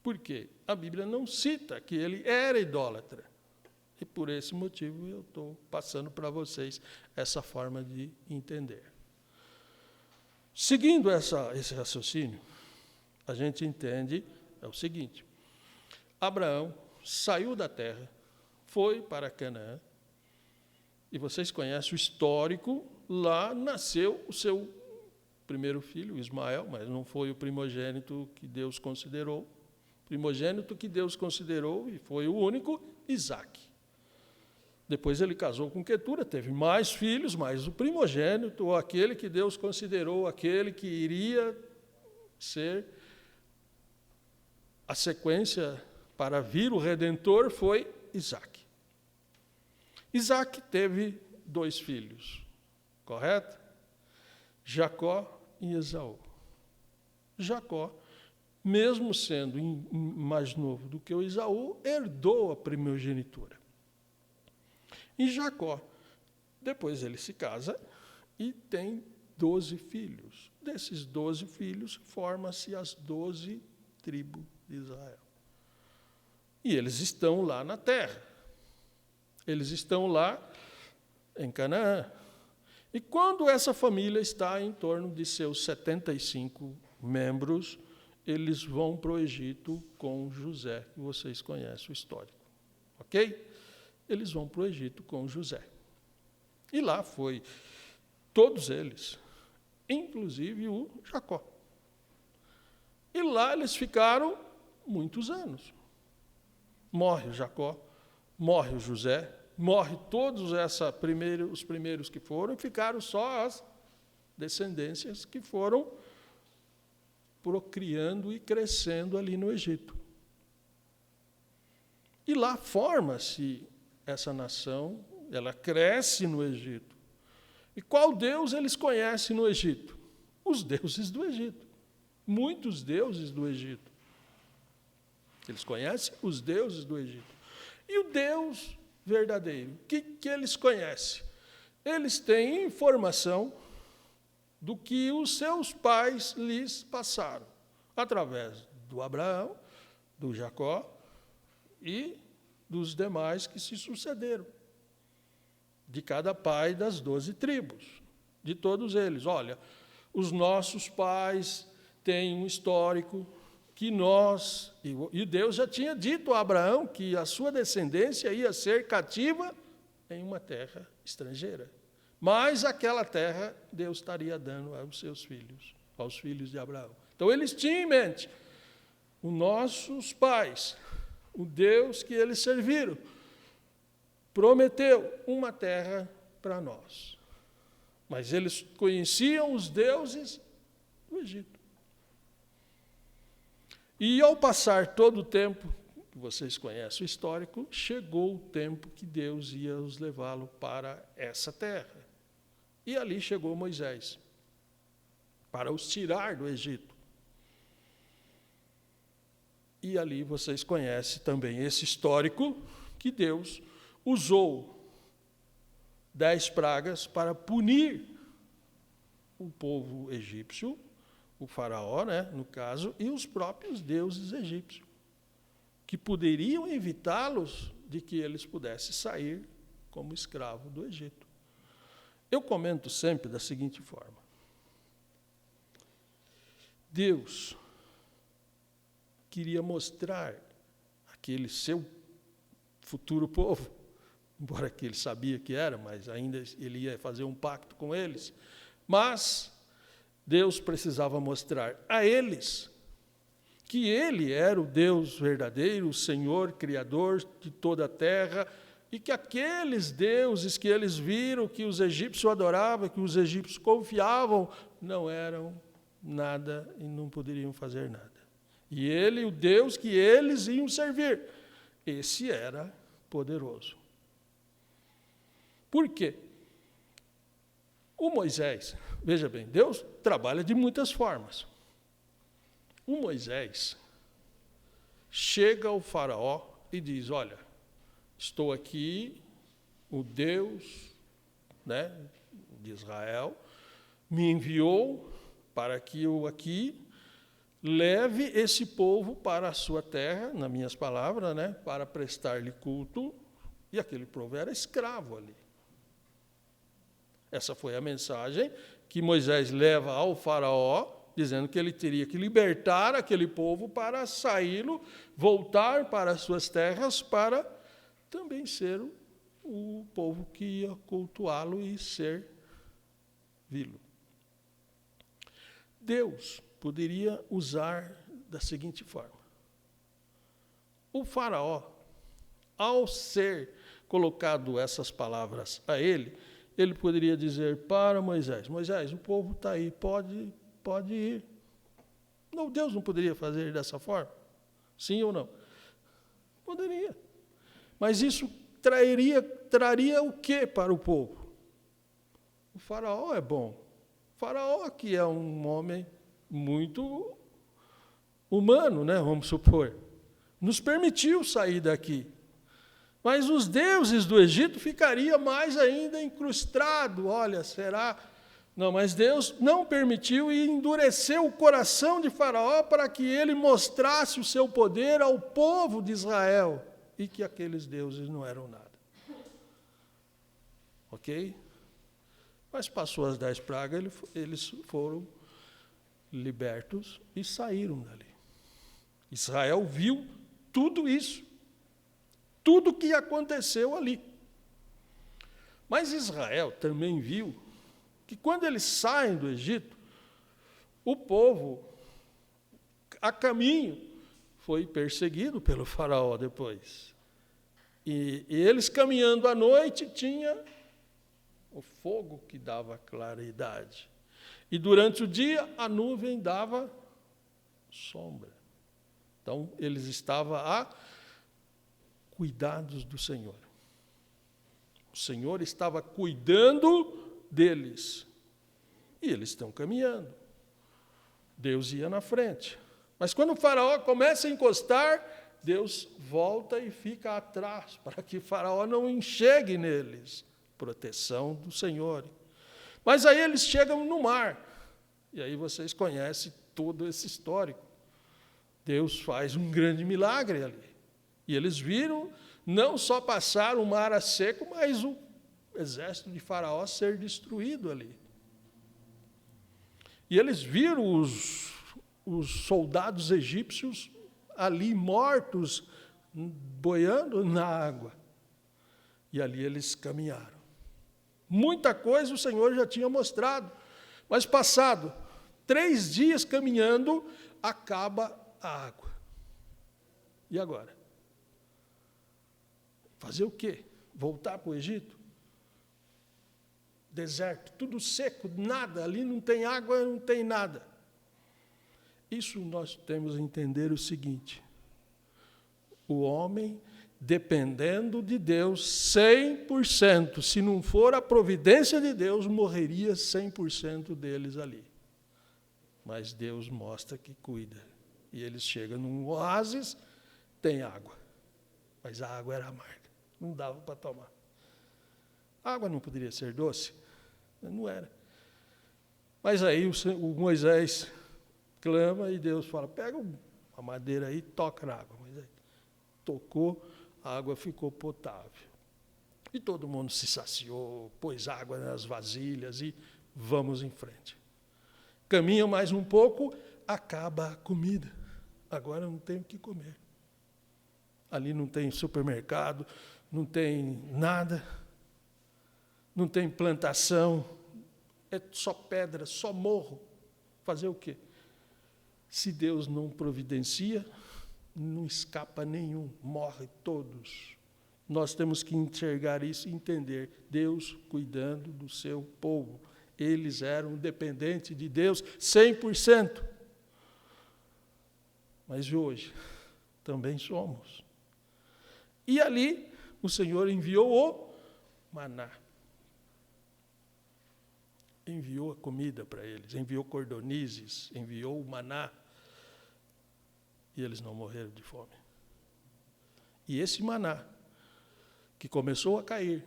Por quê? A Bíblia não cita que ele era idólatra. E por esse motivo eu estou passando para vocês essa forma de entender. Seguindo esse raciocínio, a gente entende o seguinte: Abraão saiu da terra, foi para Canaã, e vocês conhecem o histórico, lá nasceu o seu primeiro filho, Ismael, mas não foi o primogênito que Deus considerou. O primogênito que Deus considerou, e foi o único, Isaque. Depois ele casou com Quetura, teve mais filhos, mas o primogênito, ou aquele que Deus considerou, aquele que iria ser a sequência para vir o Redentor, foi Isaque. Isaque teve 2 filhos, correto? Jacó e Esaú. Jacó, mesmo sendo mais novo do que o Esaú, herdou a primogenitura. E Jacó, depois ele se casa e tem 12 filhos. Desses 12 filhos, forma-se as 12 tribos de Israel. E eles estão lá na terra. Eles estão lá em Canaã. E quando essa família está em torno de seus 75 membros, eles vão para o Egito com José, que vocês conhecem o histórico. Ok? Eles vão para o Egito com José. E lá foi todos eles, inclusive o Jacó. E lá eles ficaram muitos anos. Morre o Jacó, morre o José, morre todos os primeiros que foram, e ficaram só as descendências que foram procriando e crescendo ali no Egito. E lá forma-se essa nação, ela cresce no Egito. E qual Deus eles conhecem no Egito? Os deuses do Egito. Muitos deuses do Egito. Eles conhecem os deuses do Egito. E o Deus verdadeiro, o que eles conhecem? Eles têm informação do que os seus pais lhes passaram, através do Abraão, do Jacó e dos demais que se sucederam, de cada pai das 12 tribos, de todos eles. Olha, os nossos pais têm um histórico que nós, e Deus já tinha dito a Abraão que a sua descendência ia ser cativa em uma terra estrangeira. Mas aquela terra Deus estaria dando aos seus filhos, aos filhos de Abraão. Então eles tinham em mente os nossos pais, o Deus que eles serviram, prometeu uma terra para nós. Mas eles conheciam os deuses do Egito. E ao passar todo o tempo, que vocês conhecem o histórico, chegou o tempo que Deus ia os levá-lo para essa terra. E ali chegou Moisés, para os tirar do Egito. E ali vocês conhecem também esse histórico, que Deus usou 10 pragas para punir o povo egípcio, o faraó, né, no caso, e os próprios deuses egípcios, que poderiam evitá-los de que eles pudessem sair como escravo do Egito. Eu comento sempre da seguinte forma: Deus queria mostrar aquele seu futuro povo, embora que ele sabia que era, mas ainda ele ia fazer um pacto com eles, mas Deus precisava mostrar a eles que Ele era o Deus verdadeiro, o Senhor, Criador de toda a terra, e que aqueles deuses que eles viram, que os egípcios adoravam, que os egípcios confiavam, não eram nada e não poderiam fazer nada. E Ele, o Deus que eles iam servir, esse era poderoso. Por quê? O Moisés, veja bem, Deus trabalha de muitas formas. O Moisés chega ao faraó e diz: olha, estou aqui, o Deus, né, de Israel me enviou para que eu aqui leve esse povo para a sua terra, nas minhas palavras, né, para prestar-lhe culto, e aquele povo era escravo ali. Essa foi a mensagem que Moisés leva ao faraó, dizendo que ele teria que libertar aquele povo para saí-lo, voltar para as suas terras, para também ser o povo que ia cultuá-lo e servi-lo. Deus poderia usar da seguinte forma: o faraó, ao ser colocado essas palavras a ele poderia dizer para Moisés: Moisés, o povo está aí, pode ir. Não, Deus não poderia fazer dessa forma? Sim ou não? Poderia. Mas isso traria o que para o povo? O faraó é bom. O faraó, que é um homem muito humano, né, vamos supor, nos permitiu sair daqui. Mas os deuses do Egito ficariam mais ainda incrustados. Olha, será? Não, mas Deus não permitiu e endureceu o coração de Faraó para que ele mostrasse o seu poder ao povo de Israel e que aqueles deuses não eram nada. Ok? Mas passou as 10 pragas, eles foram libertos e saíram dali. Israel viu tudo isso. Tudo o que aconteceu ali. Mas Israel também viu que quando eles saem do Egito, o povo, a caminho, foi perseguido pelo faraó depois. E eles caminhando à noite, tinha o fogo que dava claridade. E durante o dia, a nuvem dava sombra. Então, eles estavam cuidados do Senhor. O Senhor estava cuidando deles. E eles estão caminhando. Deus ia na frente. Mas quando o faraó começa a encostar, Deus volta e fica atrás, para que o faraó não enxergue neles. Proteção do Senhor. Mas aí eles chegam no mar. E aí vocês conhecem todo esse histórico. Deus faz um grande milagre ali. E eles viram não só passar o mar a seco, mas o exército de Faraó ser destruído ali. E eles viram os soldados egípcios ali mortos, boiando na água. E ali eles caminharam. Muita coisa o Senhor já tinha mostrado, mas passado 3 dias caminhando, acaba a água. E agora? Fazer o quê? Voltar para o Egito? Deserto, tudo seco, nada, ali não tem água, não tem nada. Isso nós temos a entender o seguinte: o homem dependendo de Deus 100%. Se não for a providência de Deus, morreria 100% deles ali. Mas Deus mostra que cuida. E eles chegam num oásis, tem água. Mas a água era amarga, não dava para tomar. A água não poderia ser doce? Não era. Mas aí o Moisés clama e Deus fala, pega uma madeira aí e toca na água. Moisés tocou, a água ficou potável. E todo mundo se saciou, pôs água nas vasilhas e vamos em frente. Caminha mais um pouco, acaba a comida. Agora não tem o que comer. Ali não tem supermercado, não tem nada, não tem plantação, é só pedra, só morro. Fazer o quê? Se Deus não providencia, não escapa nenhum, morre todos. Nós temos que enxergar isso e entender Deus cuidando do seu povo. Eles eram dependentes de Deus 100%. Mas hoje também somos. E ali o Senhor enviou o maná. Enviou a comida para eles, enviou cordonizes, enviou o maná. E eles não morreram de fome. E esse maná, que começou a cair,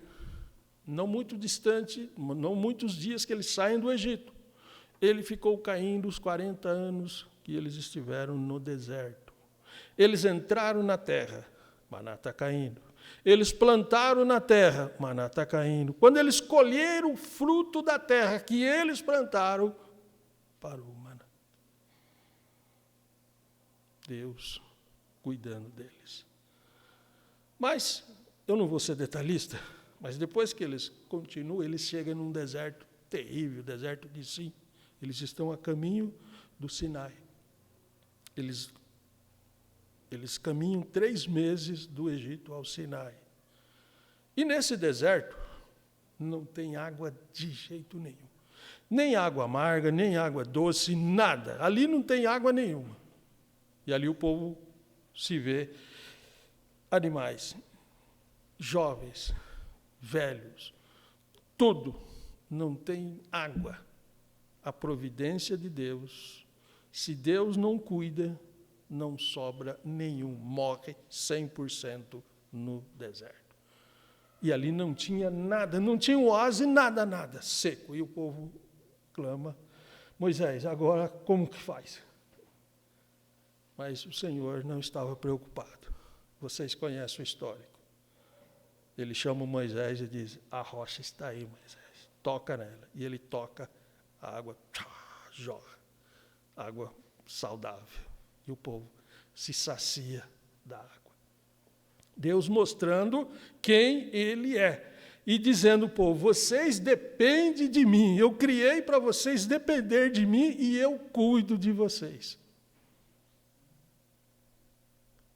não muito distante, não muitos dias que eles saem do Egito, ele ficou caindo os 40 anos que eles estiveram no deserto. Eles entraram na terra, maná está caindo. Eles plantaram na terra, maná está caindo. Quando eles colheram o fruto da terra que eles plantaram, parou o maná. Deus cuidando deles. Mas, eu não vou ser detalhista, mas depois que eles continuam, eles chegam num deserto terrível, deserto de Sim. Eles estão a caminho do Sinai. Eles caminham 3 meses do Egito ao Sinai. E nesse deserto, não tem água de jeito nenhum. Nem água amarga, nem água doce, nada. Ali não tem água nenhuma. E ali o povo se vê animais, jovens, velhos, tudo. Não tem água. A providência de Deus, se Deus não cuida, não sobra nenhum, morre 100% no deserto. E ali não tinha nada, não tinha oásis, nada, seco. E o povo clama, Moisés, agora como que faz? Mas o Senhor não estava preocupado. Vocês conhecem o histórico. Ele chama Moisés e diz, a rocha está aí, Moisés, toca nela. E ele toca, a água jorra, água saudável. E o povo se sacia da água. Deus mostrando quem Ele é. E dizendo ao povo, vocês dependem de mim. Eu criei para vocês depender de mim e eu cuido de vocês.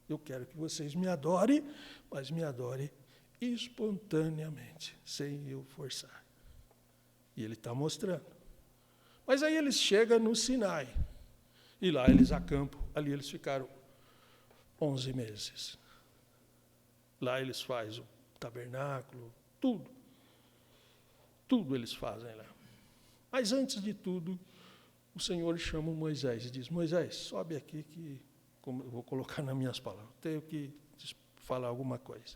Eu quero que vocês me adorem, mas me adorem espontaneamente, sem eu forçar. E Ele está mostrando. Mas aí eles chegam no Sinai. E lá eles acampam. Ali eles ficaram 11 meses. Lá eles fazem o tabernáculo, tudo. Tudo eles fazem lá. Mas antes de tudo, o Senhor chama Moisés e diz, Moisés, sobe aqui que, como eu vou colocar nas minhas palavras, tenho que te falar alguma coisa.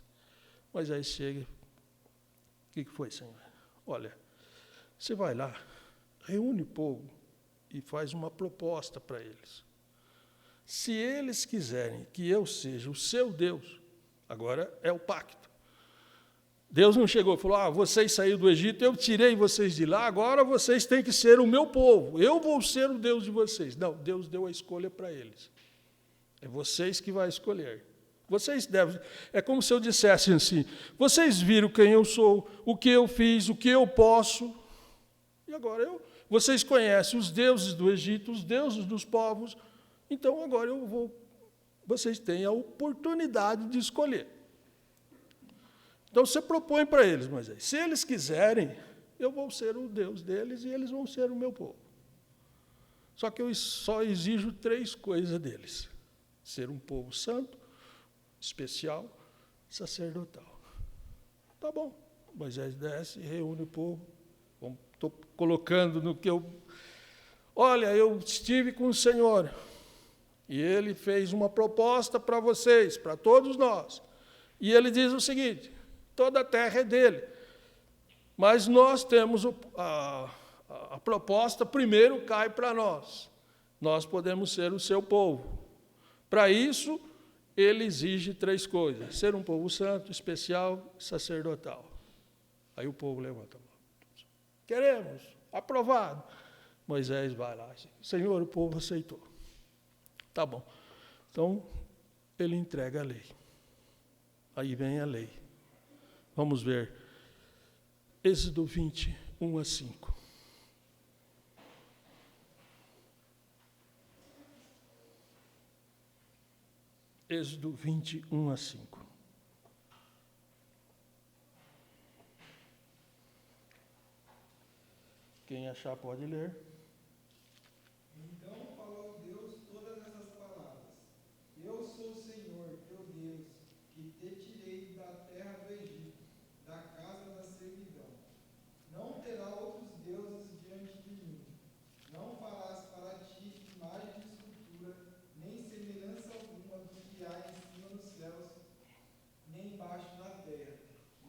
Moisés chega, o que foi, Senhor? Olha, você vai lá, reúne o povo e faz uma proposta para eles. Se eles quiserem que eu seja o seu Deus, agora é o pacto. Deus não chegou e falou, vocês saíram do Egito, eu tirei vocês de lá, agora vocês têm que ser o meu povo, eu vou ser o Deus de vocês. Não, Deus deu a escolha para eles. É vocês que vão escolher. Vocês devem, é como se eu dissesse assim, vocês viram quem eu sou, o que eu fiz, o que eu posso, e agora vocês conhecem os deuses do Egito, os deuses dos povos, então agora vocês têm a oportunidade de escolher. Então você propõe para eles, Moisés, se eles quiserem, eu vou ser o Deus deles e eles vão ser o meu povo. Só que eu só exijo 3 coisas deles. Ser um povo santo, especial, sacerdotal. Tá bom. Moisés desce, reúne o povo. Estou colocando no que eu... Olha, eu estive com o Senhor e Ele fez uma proposta para vocês, para todos nós. E Ele diz o seguinte, toda a terra é dele. Mas nós temos a proposta, primeiro cai para nós. Nós podemos ser o seu povo. Para isso, Ele exige 3 coisas. Ser um povo santo, especial, sacerdotal. Aí o povo levanta a mão. Queremos, aprovado. Moisés vai lá. Senhor, o povo aceitou. Tá bom. Então, ele entrega a lei. Aí vem a lei. Vamos ver. Êxodo 20, 1 a 5. Êxodo 20, 1 a 5. Quem achar pode ler. Então falou Deus todas essas palavras. Eu sou o Senhor, teu Deus, que te tirei da terra do Egito, da casa da servidão. Não terá outros deuses diante de mim. Não farás para ti imagem de escultura, nem semelhança alguma do que há em cima nos céus, nem embaixo na terra,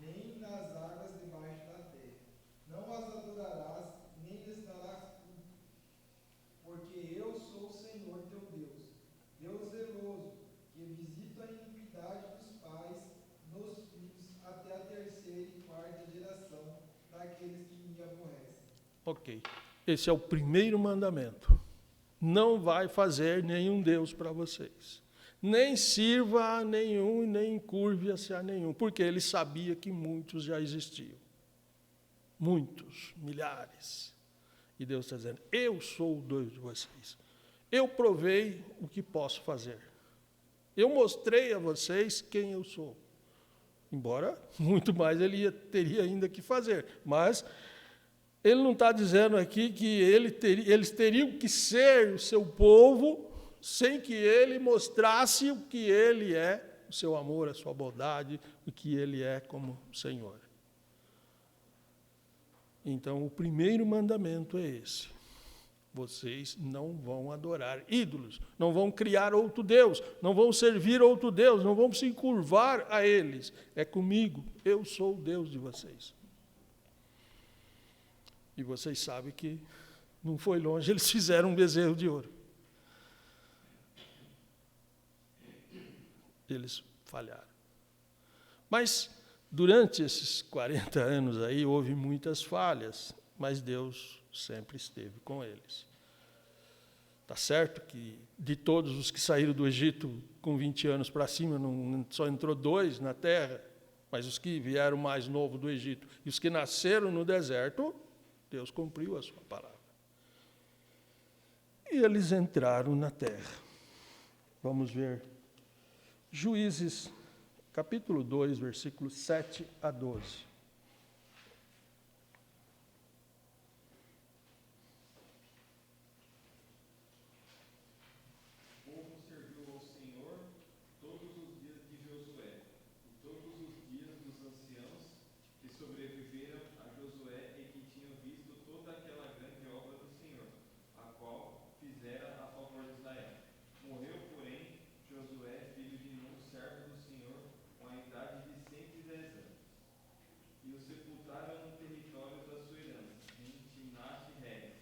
nem nas águas debaixo da terra. Não as adorarás, nem lhes darás culto, porque eu sou o Senhor teu Deus, Deus zeloso, que visito a iniquidade dos pais nos filhos até a 3ª e 4ª geração daqueles que me aborrecem. Ok. Esse é o primeiro mandamento. Não vai fazer nenhum Deus para vocês. Nem sirva a nenhum, nem curve-se a nenhum, porque ele sabia que muitos já existiam. Muitos, milhares. E Deus está dizendo, eu sou o Deus de vocês. Eu provei o que posso fazer. Eu mostrei a vocês quem eu sou. Embora muito mais ele teria ainda que fazer. Mas ele não está dizendo aqui que eles teriam que ser o seu povo sem que ele mostrasse o que ele é, o seu amor, a sua bondade, o que ele é como Senhor. Então, o primeiro mandamento é esse. Vocês não vão adorar ídolos, não vão criar outro Deus, não vão servir outro Deus, não vão se encurvar a eles. É comigo, eu sou o Deus de vocês. E vocês sabem que não foi longe, eles fizeram um bezerro de ouro. Eles falharam. Mas, durante esses 40 anos aí, houve muitas falhas, mas Deus sempre esteve com eles. Está certo que, de todos os que saíram do Egito com 20 anos para cima, só entrou 2 na terra, mas os que vieram mais novo do Egito e os que nasceram no deserto, Deus cumpriu a sua palavra. E eles entraram na terra. Vamos ver. Juízes, capítulo 2, versículos 7 a 12. O povo serviu ao Senhor todos os dias de Josué, e todos os dias dos anciãos que sobreviveram a Josué e que tinham visto toda aquela grande obra do Senhor, a qual fizera a favor de Israel. Morreu, porém, Josué, filho de Nun, servo do Senhor, com a idade de 110 anos. E o sepultaram no território da sua herança, em Timnat-Heres,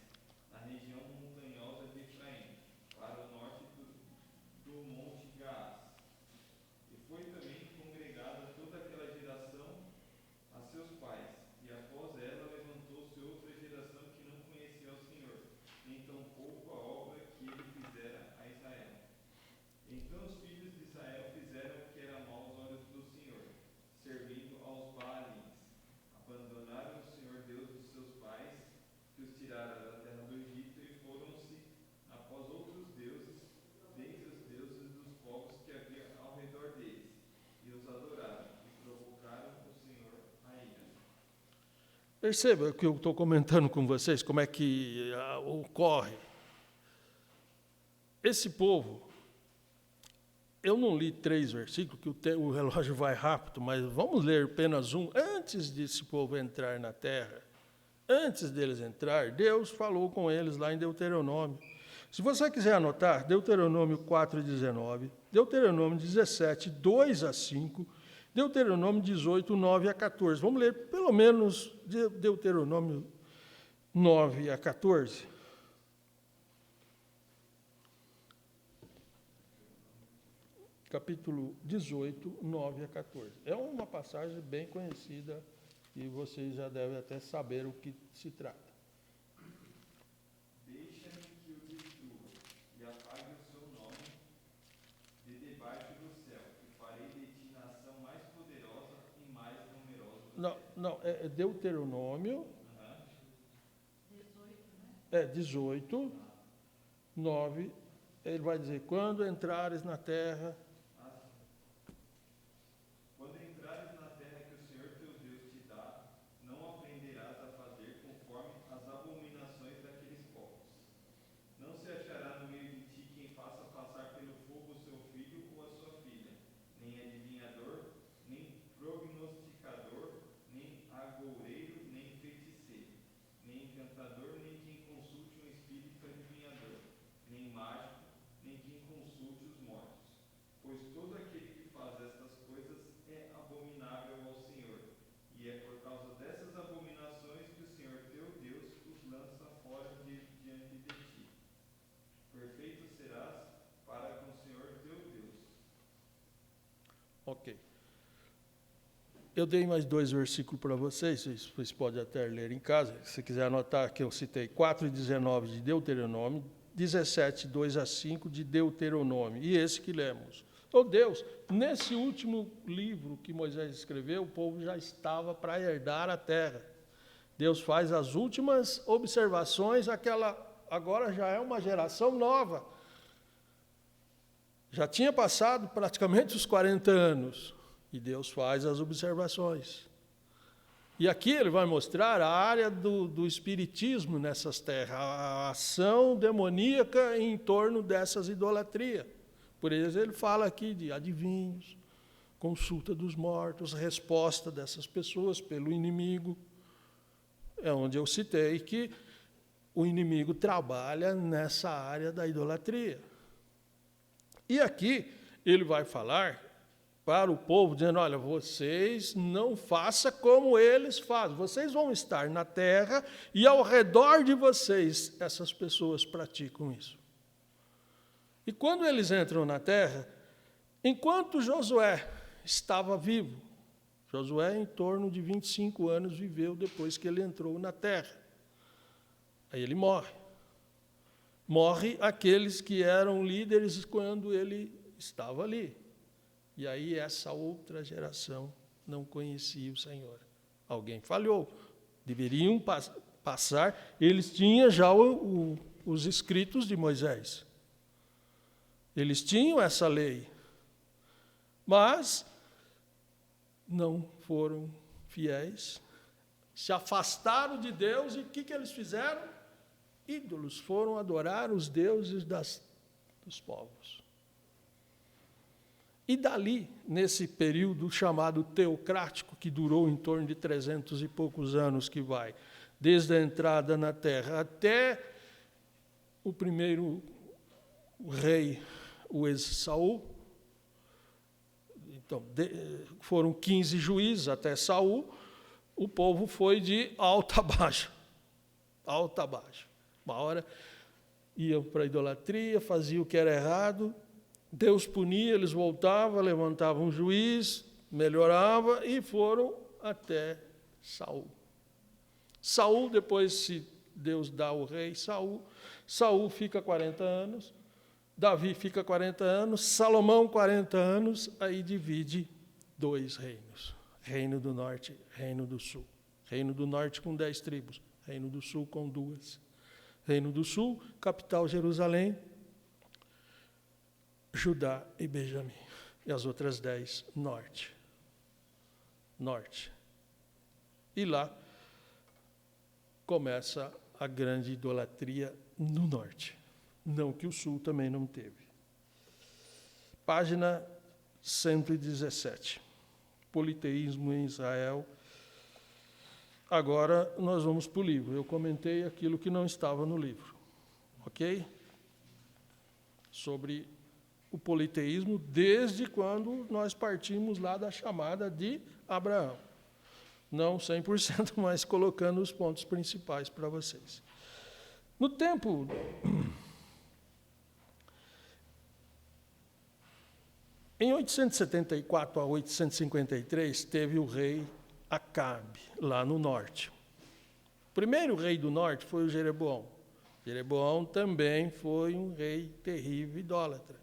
na região montanhosa de Efraim, para o norte do monte Gaás. E foi também congregada toda aquela geração a seus pais, e após ela levantou-se outra geração que não conhecia o Senhor, nem tampouco a obra que ele fizera a Israel. Então os filhos de Israel fizeram o que era mau aos olhos do Senhor, servindo aos Baalins. Abandonaram o Senhor Deus dos seus pais, que os tirara da terra do Egito, e foram-se após outros deuses, dentre os deuses dos povos que havia ao redor deles, e os adoraram, e provocaram o Senhor a ira. Perceba que eu estou comentando com vocês, como é que ocorre. Esse povo, Eu não li 3 versículos, que o relógio vai rápido, mas vamos ler apenas um. Antes desse povo entrar na terra, antes deles entrar, Deus falou com eles lá em Deuteronômio. Se você quiser anotar, Deuteronômio 4:19, Deuteronômio 17, 2 a 5, Deuteronômio 18, 9 a 14. Vamos ler pelo menos Deuteronômio 9 a 14. Capítulo 18, 9 a 14. É uma passagem bem conhecida e vocês já devem até saber o que se trata. Deixa-me que o destrua e apague o seu nome de debaixo do céu, e farei de ti nação mais poderosa e mais numerosa. Não, é Deuteronômio. 18, 9. Ele vai dizer: quando entrares na terra. Quando entrares na terra que o Senhor teu Deus te dá, não aprenderás a fazer conforme as abominações daqueles povos. Não se achará no meio de ti quem faça passar pelo fogo o seu filho ou a sua filha, nem adivinhador, nem prognosticador, nem agoureiro, nem feiticeiro, nem encantador, nem quem consulte um espírito adivinhador, nem mágico, nem quem consulte os mortos. Pois todo aquele que faz estas coisas é abominável ao Senhor, e é por causa dessas abominações que o Senhor teu Deus os lança fora diante de ti. Perfeito serás para com o Senhor teu Deus. Ok. Eu dei mais 2 versículos para vocês podem até ler em casa. Se quiser anotar, que eu citei 4:19 de Deuteronômio, 17, 2 a 5 de Deuteronômio, e esse que lemos. Oh Deus, nesse último livro que Moisés escreveu, o povo já estava para herdar a terra. Deus faz as últimas observações, agora já é uma geração nova. Já tinha passado praticamente os 40 anos, e Deus faz as observações. E aqui ele vai mostrar a área do espiritismo nessas terras, a ação demoníaca em torno dessas idolatrias. Por isso ele fala aqui de adivinhos, consulta dos mortos, resposta dessas pessoas pelo inimigo. É onde eu citei que o inimigo trabalha nessa área da idolatria. E aqui ele vai falar para o povo, dizendo: olha, vocês não façam como eles fazem. Vocês vão estar na terra e ao redor de vocês essas pessoas praticam isso. E quando eles entram na terra, enquanto Josué estava vivo, Josué em torno de 25 anos viveu depois que ele entrou na terra. Aí ele morre. Morre aqueles que eram líderes quando ele estava ali. E aí essa outra geração não conhecia o Senhor. Alguém falhou. Deveriam passar, eles tinham já os escritos de Moisés. Eles tinham essa lei. Mas não foram fiéis, se afastaram de Deus, e o que eles fizeram? Ídolos, foram adorar os deuses dos povos. E dali, nesse período chamado teocrático, que durou em torno de 300 e poucos anos, que vai desde a entrada na terra até o primeiro rei, o ex-Saul. Então, foram 15 juízes até Saul, o povo foi de alto a baixo. Alto a baixo. Uma hora iam para a idolatria, faziam o que era errado, Deus punia, eles voltavam, levantavam um juiz, melhorava, e foram até Saul. Saul, depois, se Deus dá o rei Saul fica 40 anos, Davi fica 40 anos, Salomão 40 anos, aí divide 2 reinos. Reino do Norte, Reino do Sul. Reino do Norte com 10 tribos, Reino do Sul com 2. Reino do Sul, capital Jerusalém, Judá e Benjamim. E as outras 10, norte. Norte. E lá começa a grande idolatria no norte. Não que o sul também não teve. página 117. Politeísmo em Israel. Agora nós vamos para o livro. Eu comentei aquilo que não estava no livro. Ok? Sobre o politeísmo, desde quando nós partimos lá da chamada de Abraão. Não 100%, mas colocando os pontos principais para vocês. No tempo... Em 874 a 853, teve o rei Acabe, lá no norte. O primeiro rei do norte foi o Jeroboão. Jeroboão também foi um rei terrível, idólatra.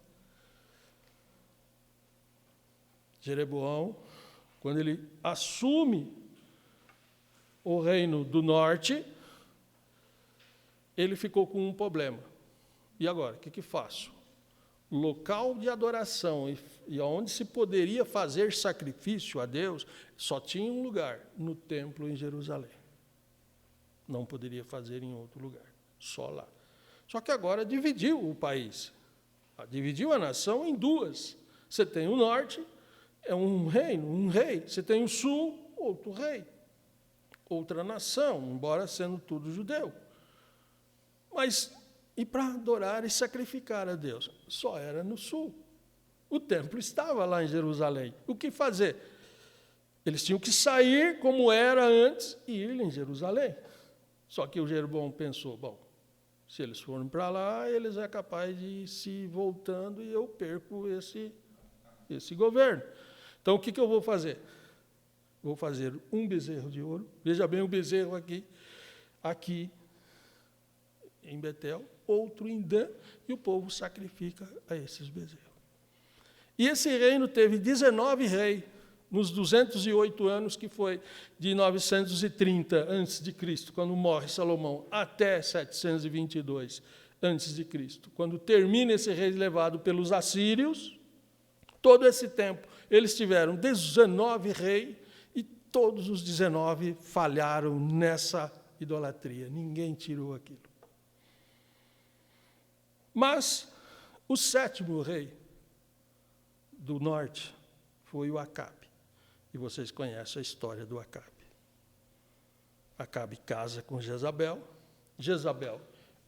Jeroboão, quando ele assume o reino do norte, ele ficou com um problema. E agora, o que faço? Local de adoração e onde se poderia fazer sacrifício a Deus, só tinha um lugar, no templo em Jerusalém. Não poderia fazer em outro lugar, só lá. Só que agora dividiu o país, dividiu a nação em duas. Você tem o norte, é um reino, um rei. Você tem o sul, outro rei, outra nação, embora sendo tudo judeu. Mas... E para adorar e sacrificar a Deus, só era no sul. O templo estava lá em Jerusalém. O que fazer? Eles tinham que sair como era antes e ir em Jerusalém. Só que o Jeroboão pensou, bom, se eles forem para lá, eles é capaz de ir se voltando e eu perco esse governo. Então, o que eu vou fazer? Vou fazer um bezerro de ouro. Veja bem o bezerro aqui em Betel, outro em Dan, e o povo sacrifica a esses bezerros. E esse reino teve 19 reis, nos 208 anos, que foi de 930 a.C., quando morre Salomão, até 722 a.C., quando termina esse rei levado pelos assírios. Todo esse tempo, eles tiveram 19 reis, e todos os 19 falharam nessa idolatria. Ninguém tirou aquilo. Mas o sétimo rei do norte foi o Acabe. E vocês conhecem a história do Acabe. Acabe casa com Jezabel. Jezabel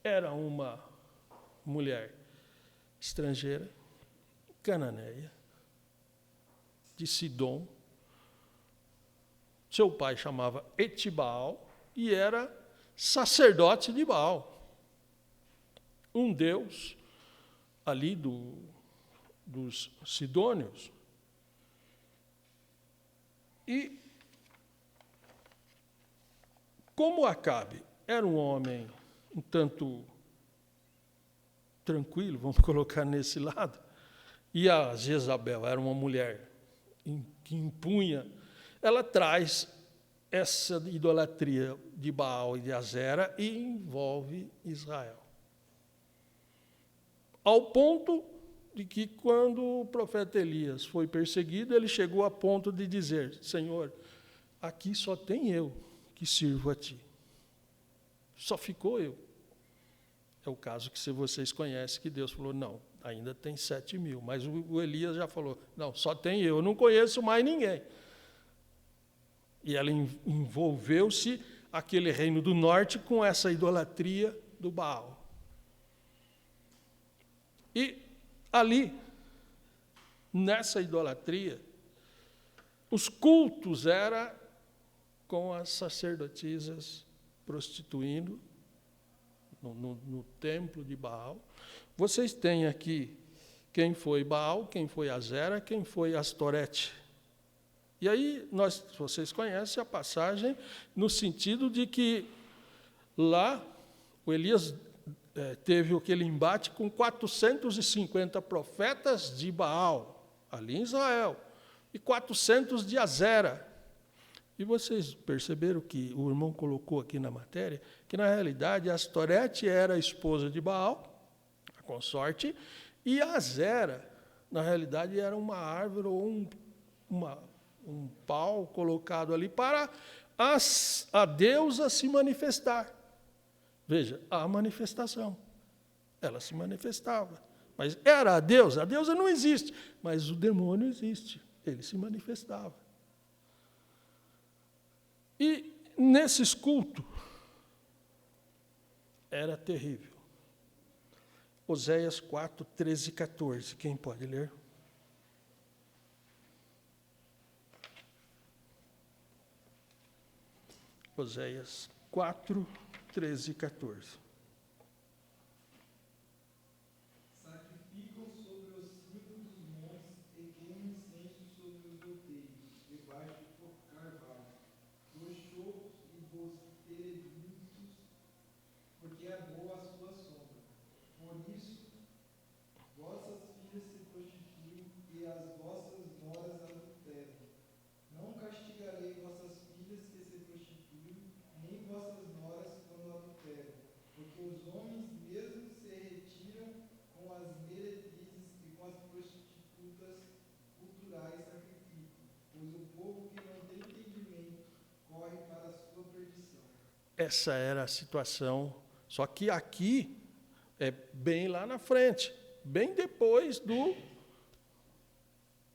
era uma mulher estrangeira, cananeia, de Sidom. Seu pai chamava Etibaal e era sacerdote de Baal. Um deus ali dos sidônios. E como Acabe era um homem um tanto tranquilo, vamos colocar nesse lado, e a Jezabel era uma mulher que impunha, ela traz essa idolatria de Baal e de Azera e envolve Israel. Ao ponto de que, quando o profeta Elias foi perseguido, ele chegou a ponto de dizer, Senhor, aqui só tem eu que sirvo a ti. Só ficou eu. É o caso que vocês conhecem, que Deus falou, não, ainda tem 7.000. Mas o Elias já falou, não, só tem eu não conheço mais ninguém. E ela envolveu-se, aquele reino do norte, com essa idolatria do Baal. E ali, nessa idolatria, os cultos eram com as sacerdotisas prostituindo no templo de Baal. Vocês têm aqui quem foi Baal, quem foi Azera, quem foi Astorete. E aí, vocês conhecem a passagem no sentido de que lá o Elias teve aquele embate com 450 profetas de Baal, ali em Israel, e 400 de Azera. E vocês perceberam que o irmão colocou aqui na matéria, que na realidade Astorete era a esposa de Baal, a consorte, e Azera, na realidade, era uma árvore ou um pau colocado ali para a deusa se manifestar. Veja, a manifestação. Ela se manifestava. Mas era a deusa não existe, mas o demônio existe, ele se manifestava. E nesses cultos, era terrível. Oséias 4, 13 e 14, quem pode ler? Oséias 4, 13 e 14. Sacrificam sobre os cimos dos montes e queimam incenso sobre os outeiros, debaixo do carvalho, dos chopos e dos terebintos, porque é boa a sua sombra. Por isso, vossas filhas se prostituem e as vossas noras adulteram. Não castigarei vossas filhas que se prostituem, nem vossas noras quando adulteram, porque os homens mesmos se retiram com as meretrizes e com as prostitutas culturais sacrificam, pois o povo que não tem entendimento corre para a sua perdição. Essa era a situação, só que aqui é bem lá na frente, bem depois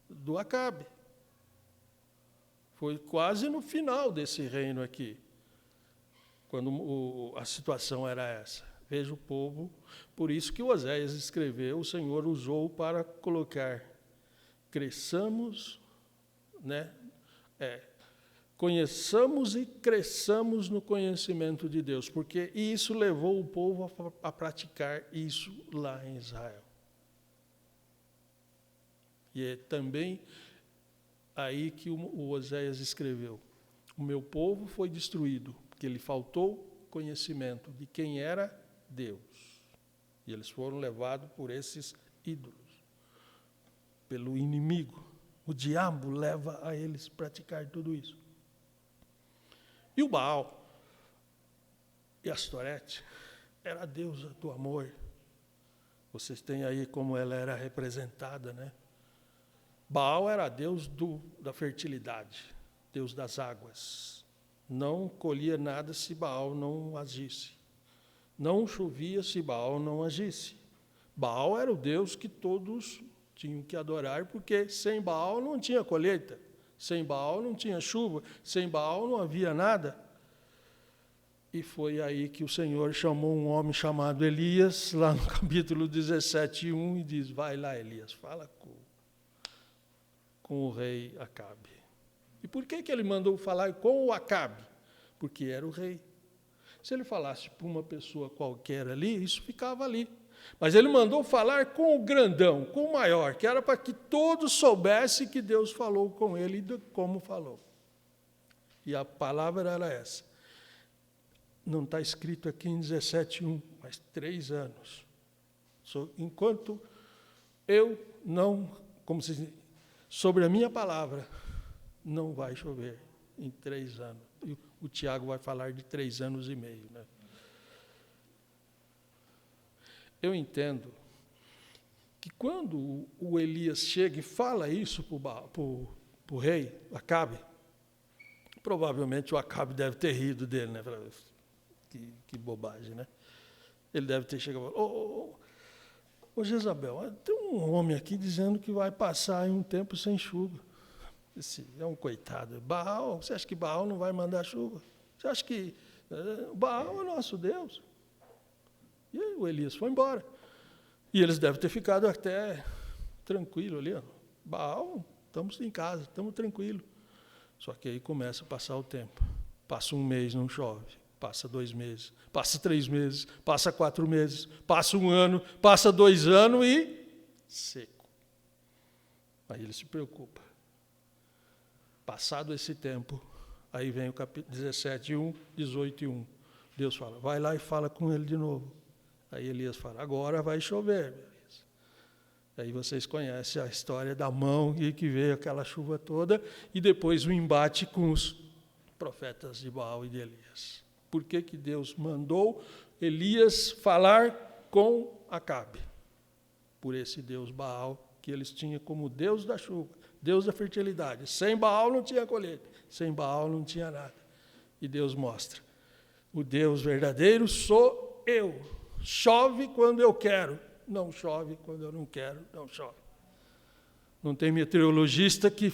do Acabe. Foi quase no final desse reino aqui, quando a situação era essa. Veja o povo, por isso que Oséias escreveu, o Senhor usou para colocar, cresçamos, né? Conheçamos e cresçamos no conhecimento de Deus, porque isso levou o povo a praticar isso lá em Israel. E é também aí que o Oséias escreveu: o meu povo foi destruído, porque lhe faltou conhecimento de quem era Deus. E eles foram levados por esses ídolos, pelo inimigo. O diabo leva a eles praticar tudo isso. E o Baal e Astorete era a deusa do amor. Vocês têm aí como ela era representada, né? Baal era deus da fertilidade, deus das águas. Não colhia nada se Baal não agisse. Não chovia se Baal não agisse. Baal era o deus que todos tinham que adorar, porque sem Baal não tinha colheita, sem Baal não tinha chuva, sem Baal não havia nada. E foi aí que o Senhor chamou um homem chamado Elias, lá no capítulo 17, 1, e diz: vai lá, Elias, fala com o rei Acabe. E por que ele mandou falar com o Acabe? Porque era o rei. Se ele falasse para uma pessoa qualquer ali, isso ficava ali. Mas ele mandou falar com o grandão, com o maior, que era para que todos soubessem que Deus falou com ele e como falou. E a palavra era essa. Não está escrito aqui em 17:1, mas 3 anos. Enquanto eu não, como se diz, sobre a minha palavra, não vai chover em 3 anos. E o Tiago vai falar de 3 anos e meio, né? Eu entendo que quando o Elias chega e fala isso para o rei Acabe, provavelmente o Acabe deve ter rido dele, né? Que bobagem, né? Ele deve ter chegado e falado: ô Jezabel, tem um homem aqui dizendo que vai passar em um tempo sem chuva. Esse é um coitado. Baal, você acha que Baal não vai mandar chuva? Você acha que Baal é nosso Deus? E aí o Elias foi embora. E eles devem ter ficado até tranquilo ali. Ó. Baal, estamos em casa, estamos tranquilos. Só que aí começa a passar o tempo. Passa 1 mês, não chove. Passa 2 meses. Passa 3 meses. Passa 4 meses. Passa 1 ano. Passa 2 anos e seco. Aí ele se preocupa. Passado esse tempo, aí vem o capítulo 17:1, 18:1. Deus fala: vai lá e fala com ele de novo. Aí Elias fala: agora vai chover, Elias. Aí vocês conhecem a história da mão e que veio aquela chuva toda, e depois o embate com os profetas de Baal e de Elias. Por que Deus mandou Elias falar com Acabe? Por esse Deus Baal, que eles tinham como Deus da chuva, Deus da fertilidade. Sem Baal não tinha colheita, sem Baal não tinha nada. E Deus mostra: o Deus verdadeiro sou eu. Chove quando eu quero, não chove, quando eu não quero, não chove. Não tem meteorologista que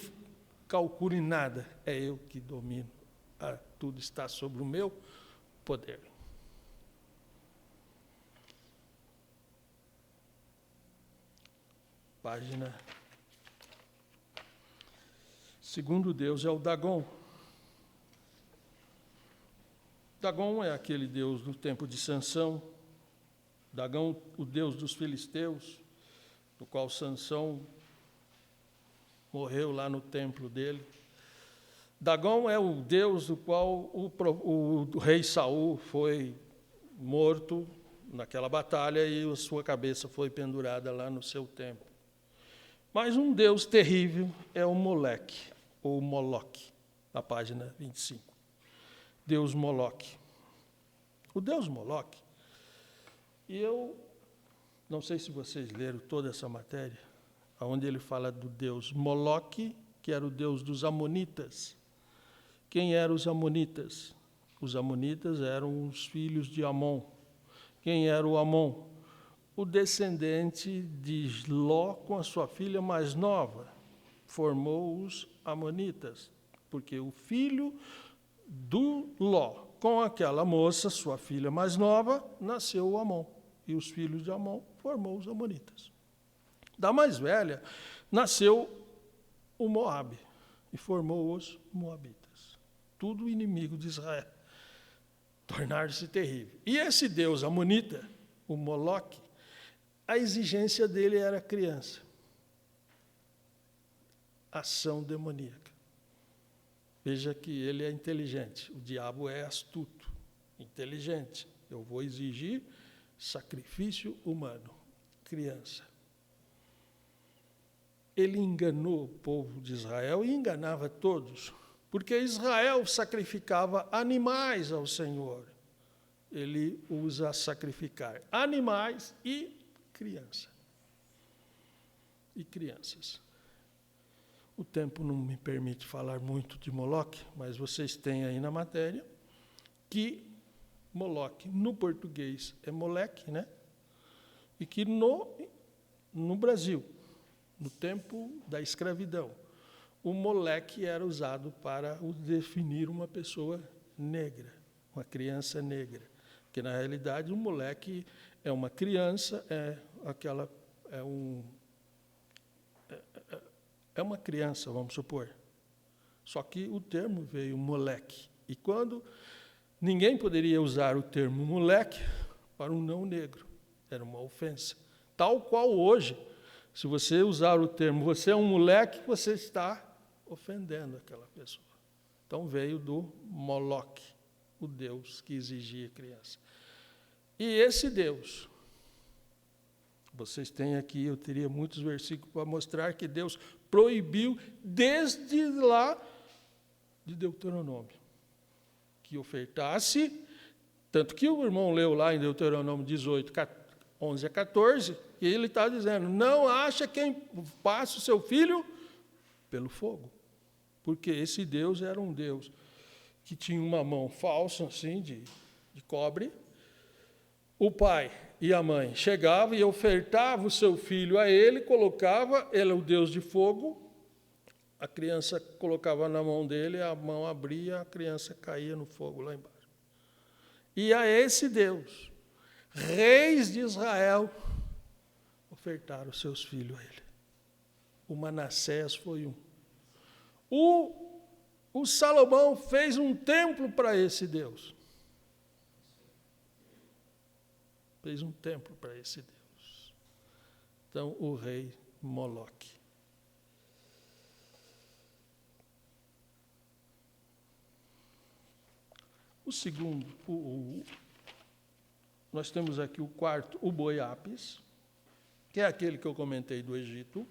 calcule nada, é eu que domino. Tudo está sob o meu poder. Página. Segundo Deus é o Dagon. Dagon é aquele Deus do tempo de Sansão. Dagon, o Deus dos filisteus, do qual Sansão morreu lá no templo dele. Dagon é o Deus do qual o rei Saul foi morto naquela batalha e a sua cabeça foi pendurada lá no seu templo. Mas um Deus terrível é o Moleque, ou Moloque, na página 25. Deus Moloque. O Deus Moloque, e eu não sei se vocês leram toda essa matéria, onde ele fala do Deus Moloque, que era o Deus dos Amonitas. Quem eram os Amonitas? Os Amonitas eram os filhos de Amon. Quem era o Amon? O descendente de Ló com a sua filha mais nova. Formou os Amonitas, porque o filho do Ló com aquela moça, sua filha mais nova, nasceu o Amon. E os filhos de Amon formou os Amonitas. Da mais velha, nasceu o Moabe e formou os Moabitas. Tudo inimigo de Israel. Tornar-se terrível. E esse Deus amonita, o Moloque, a exigência dele era criança. Ação demoníaca. Veja que ele é inteligente. O diabo é astuto, inteligente. Eu vou exigir sacrifício humano. Criança. Ele enganou o povo de Israel e enganava todos, porque Israel sacrificava animais ao Senhor. Ele usa sacrificar animais e criança. E crianças. O tempo não me permite falar muito de Moloque, mas vocês têm aí na matéria que Moloque, no português, é Moleque, né? E que no Brasil, no tempo da escravidão, o Moleque era usado para definir uma pessoa negra, uma criança negra. Porque, na realidade, o moleque é uma criança, é uma criança, vamos supor. Só que o termo veio moleque. E quando ninguém poderia usar o termo moleque para um não negro, era uma ofensa. Tal qual hoje, se você usar o termo você é um moleque, você está ofendendo aquela pessoa. Então veio do Moloque, o Deus que exigia criança. E esse Deus, vocês têm aqui, eu teria muitos versículos para mostrar que Deus proibiu desde lá de Deuteronômio que ofertasse, tanto que o irmão leu lá em Deuteronômio 18, 11 a 14, e ele está dizendo, não acha quem passe o seu filho pelo fogo, porque esse Deus era um Deus que tinha uma mão falsa, assim, de cobre. O pai e a mãe chegavam e ofertavam o seu filho a ele, colocava, ele é o Deus de fogo, a criança colocava na mão dele, a mão abria, a criança caía no fogo lá embaixo. E a esse Deus, reis de Israel, ofertaram seus filhos a ele. O Manassés foi um. O Salomão fez um templo para esse Deus. Fez um templo para esse Deus. Então, o rei Moloque. O segundo, nós temos aqui o quarto, o boi Apis, que é aquele que eu comentei do Egito.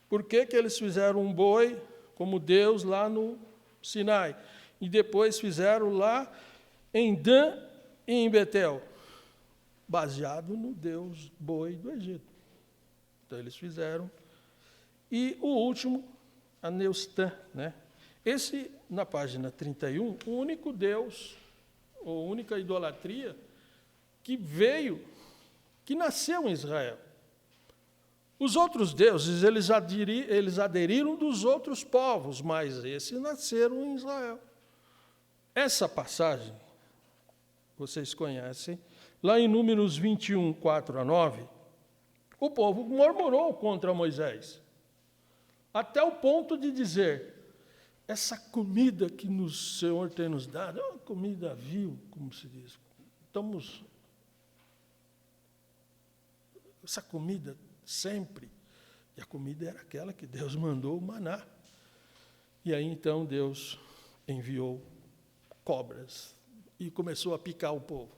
Por que eles fizeram um boi como Deus lá no Sinai? E depois fizeram lá em Dan e em Betel, baseado no Deus boi do Egito. Então eles fizeram. E o último, a Neustã, né? Esse, na página 31, o único Deus, ou única idolatria, que nasceu em Israel. Os outros deuses, eles aderiram dos outros povos, mas esses nasceram em Israel. Essa passagem, vocês conhecem, lá em Números 21, 4 a 9, o povo murmurou contra Moisés, até o ponto de dizer: essa comida que o Senhor tem nos dado é uma comida vil, como se diz. Essa comida sempre. E a comida era aquela que Deus mandou, o maná. E aí então Deus enviou cobras e começou a picar o povo.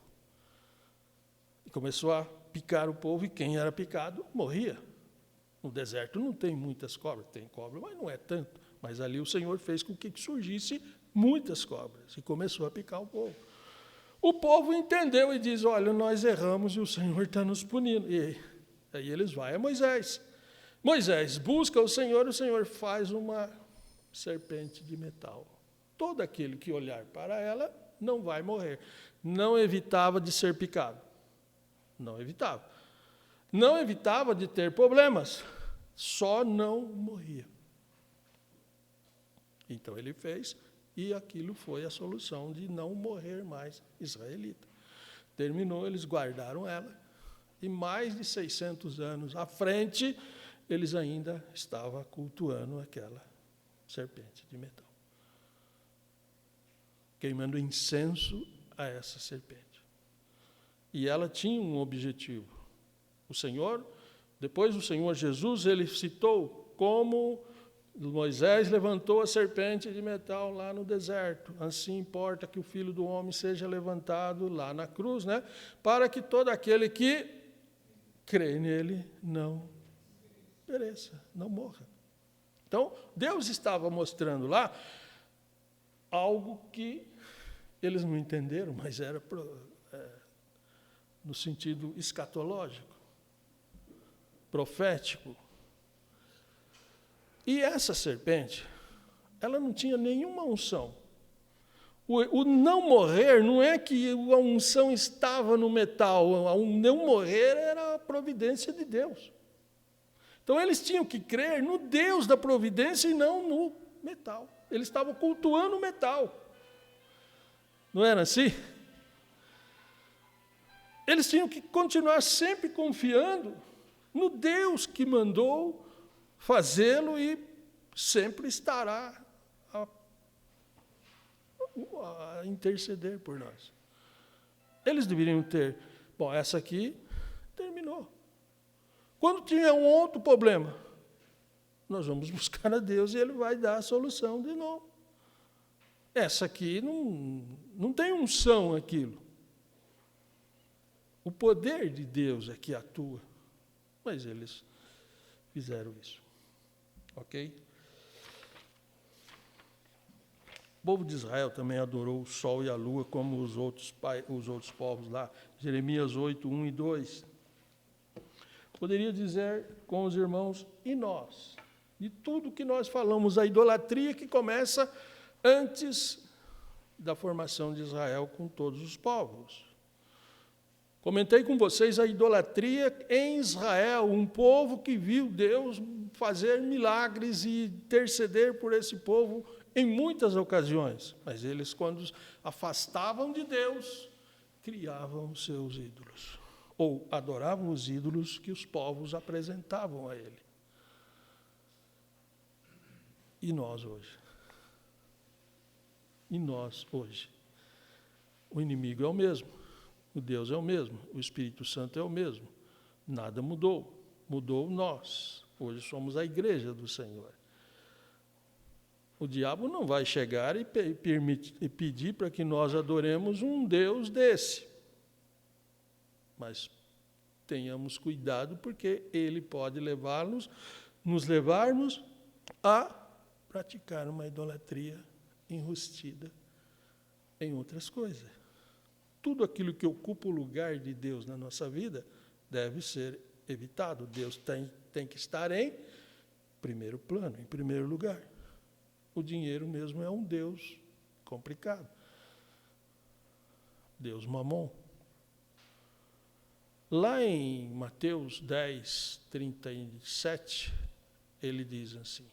E começou a picar o povo, e quem era picado morria. No deserto não tem muitas cobras, tem cobra, mas não é tanto. Mas ali o Senhor fez com que surgisse muitas cobras e começou a picar o povo. O povo entendeu e diz: olha, nós erramos e o Senhor está nos punindo. E aí eles vão a Moisés. Moisés busca o Senhor faz uma serpente de metal. Todo aquele que olhar para ela não vai morrer. Não evitava de ser picado. Não evitava. Não evitava de ter problemas. Só não morria. Então ele fez, e aquilo foi a solução de não morrer mais israelita. Terminou, eles guardaram ela, e mais de 600 anos à frente, eles ainda estavam cultuando aquela serpente de metal, queimando incenso a essa serpente. E ela tinha um objetivo. O Senhor, depois o Senhor Jesus, ele citou como Moisés levantou a serpente de metal lá no deserto. Assim importa que o Filho do Homem seja levantado lá na cruz, né? Para que todo aquele que crê nele não pereça, não morra. Então, Deus estava mostrando lá algo que eles não entenderam, mas era no sentido escatológico, profético. E essa serpente, ela não tinha nenhuma unção. O não morrer não é que a unção estava no metal, o não morrer era a providência de Deus. Então eles tinham que crer no Deus da providência e não no metal. Eles estavam cultuando o metal. Não era assim? Eles tinham que continuar sempre confiando no Deus que mandou fazê-lo e sempre estará a interceder por nós. Eles deveriam ter, bom, essa aqui terminou. Quando tinha um outro problema, nós vamos buscar a Deus e Ele vai dar a solução de novo. Essa aqui não tem unção aquilo. O poder de Deus é que atua, mas eles fizeram isso. Ok? O povo de Israel também adorou o sol e a lua como os outros povos lá. Jeremias 8, 1 e 2. Poderia dizer com os irmãos, e nós? De tudo que nós falamos, a idolatria que começa antes da formação de Israel com todos os povos. Comentei com vocês a idolatria em Israel, um povo que viu Deus fazer milagres e interceder por esse povo em muitas ocasiões. Mas eles, quando afastavam de Deus, criavam seus ídolos. Ou adoravam os ídolos que os povos apresentavam a ele. E nós hoje? E nós hoje? O inimigo é o mesmo. O Deus é o mesmo, o Espírito Santo é o mesmo. Nada mudou. Mudou nós. Hoje somos a igreja do Senhor. O diabo não vai chegar e pedir para que nós adoremos um Deus desse. Mas tenhamos cuidado, porque ele pode nos levar-nos a praticar uma idolatria enrustida em outras coisas. Tudo aquilo que ocupa o lugar de Deus na nossa vida deve ser evitado. Deus tem que estar em primeiro plano, em primeiro lugar. O dinheiro mesmo é um Deus complicado. Deus Mamon. Lá em Mateus 10, 37, ele diz assim: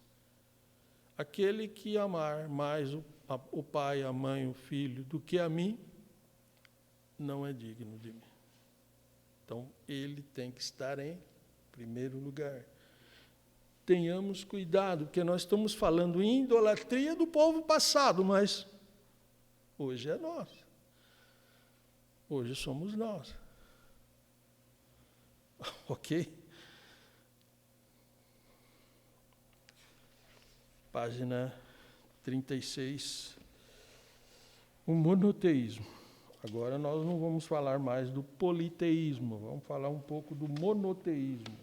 aquele que amar mais o pai, a mãe, o filho do que a mim, não é digno de mim. Então, ele tem que estar em primeiro lugar. Tenhamos cuidado, porque nós estamos falando em idolatria do povo passado, mas hoje é nós. Hoje somos nós. Ok? Página 36. O monoteísmo. Agora nós não vamos falar mais do politeísmo, vamos falar um pouco do monoteísmo.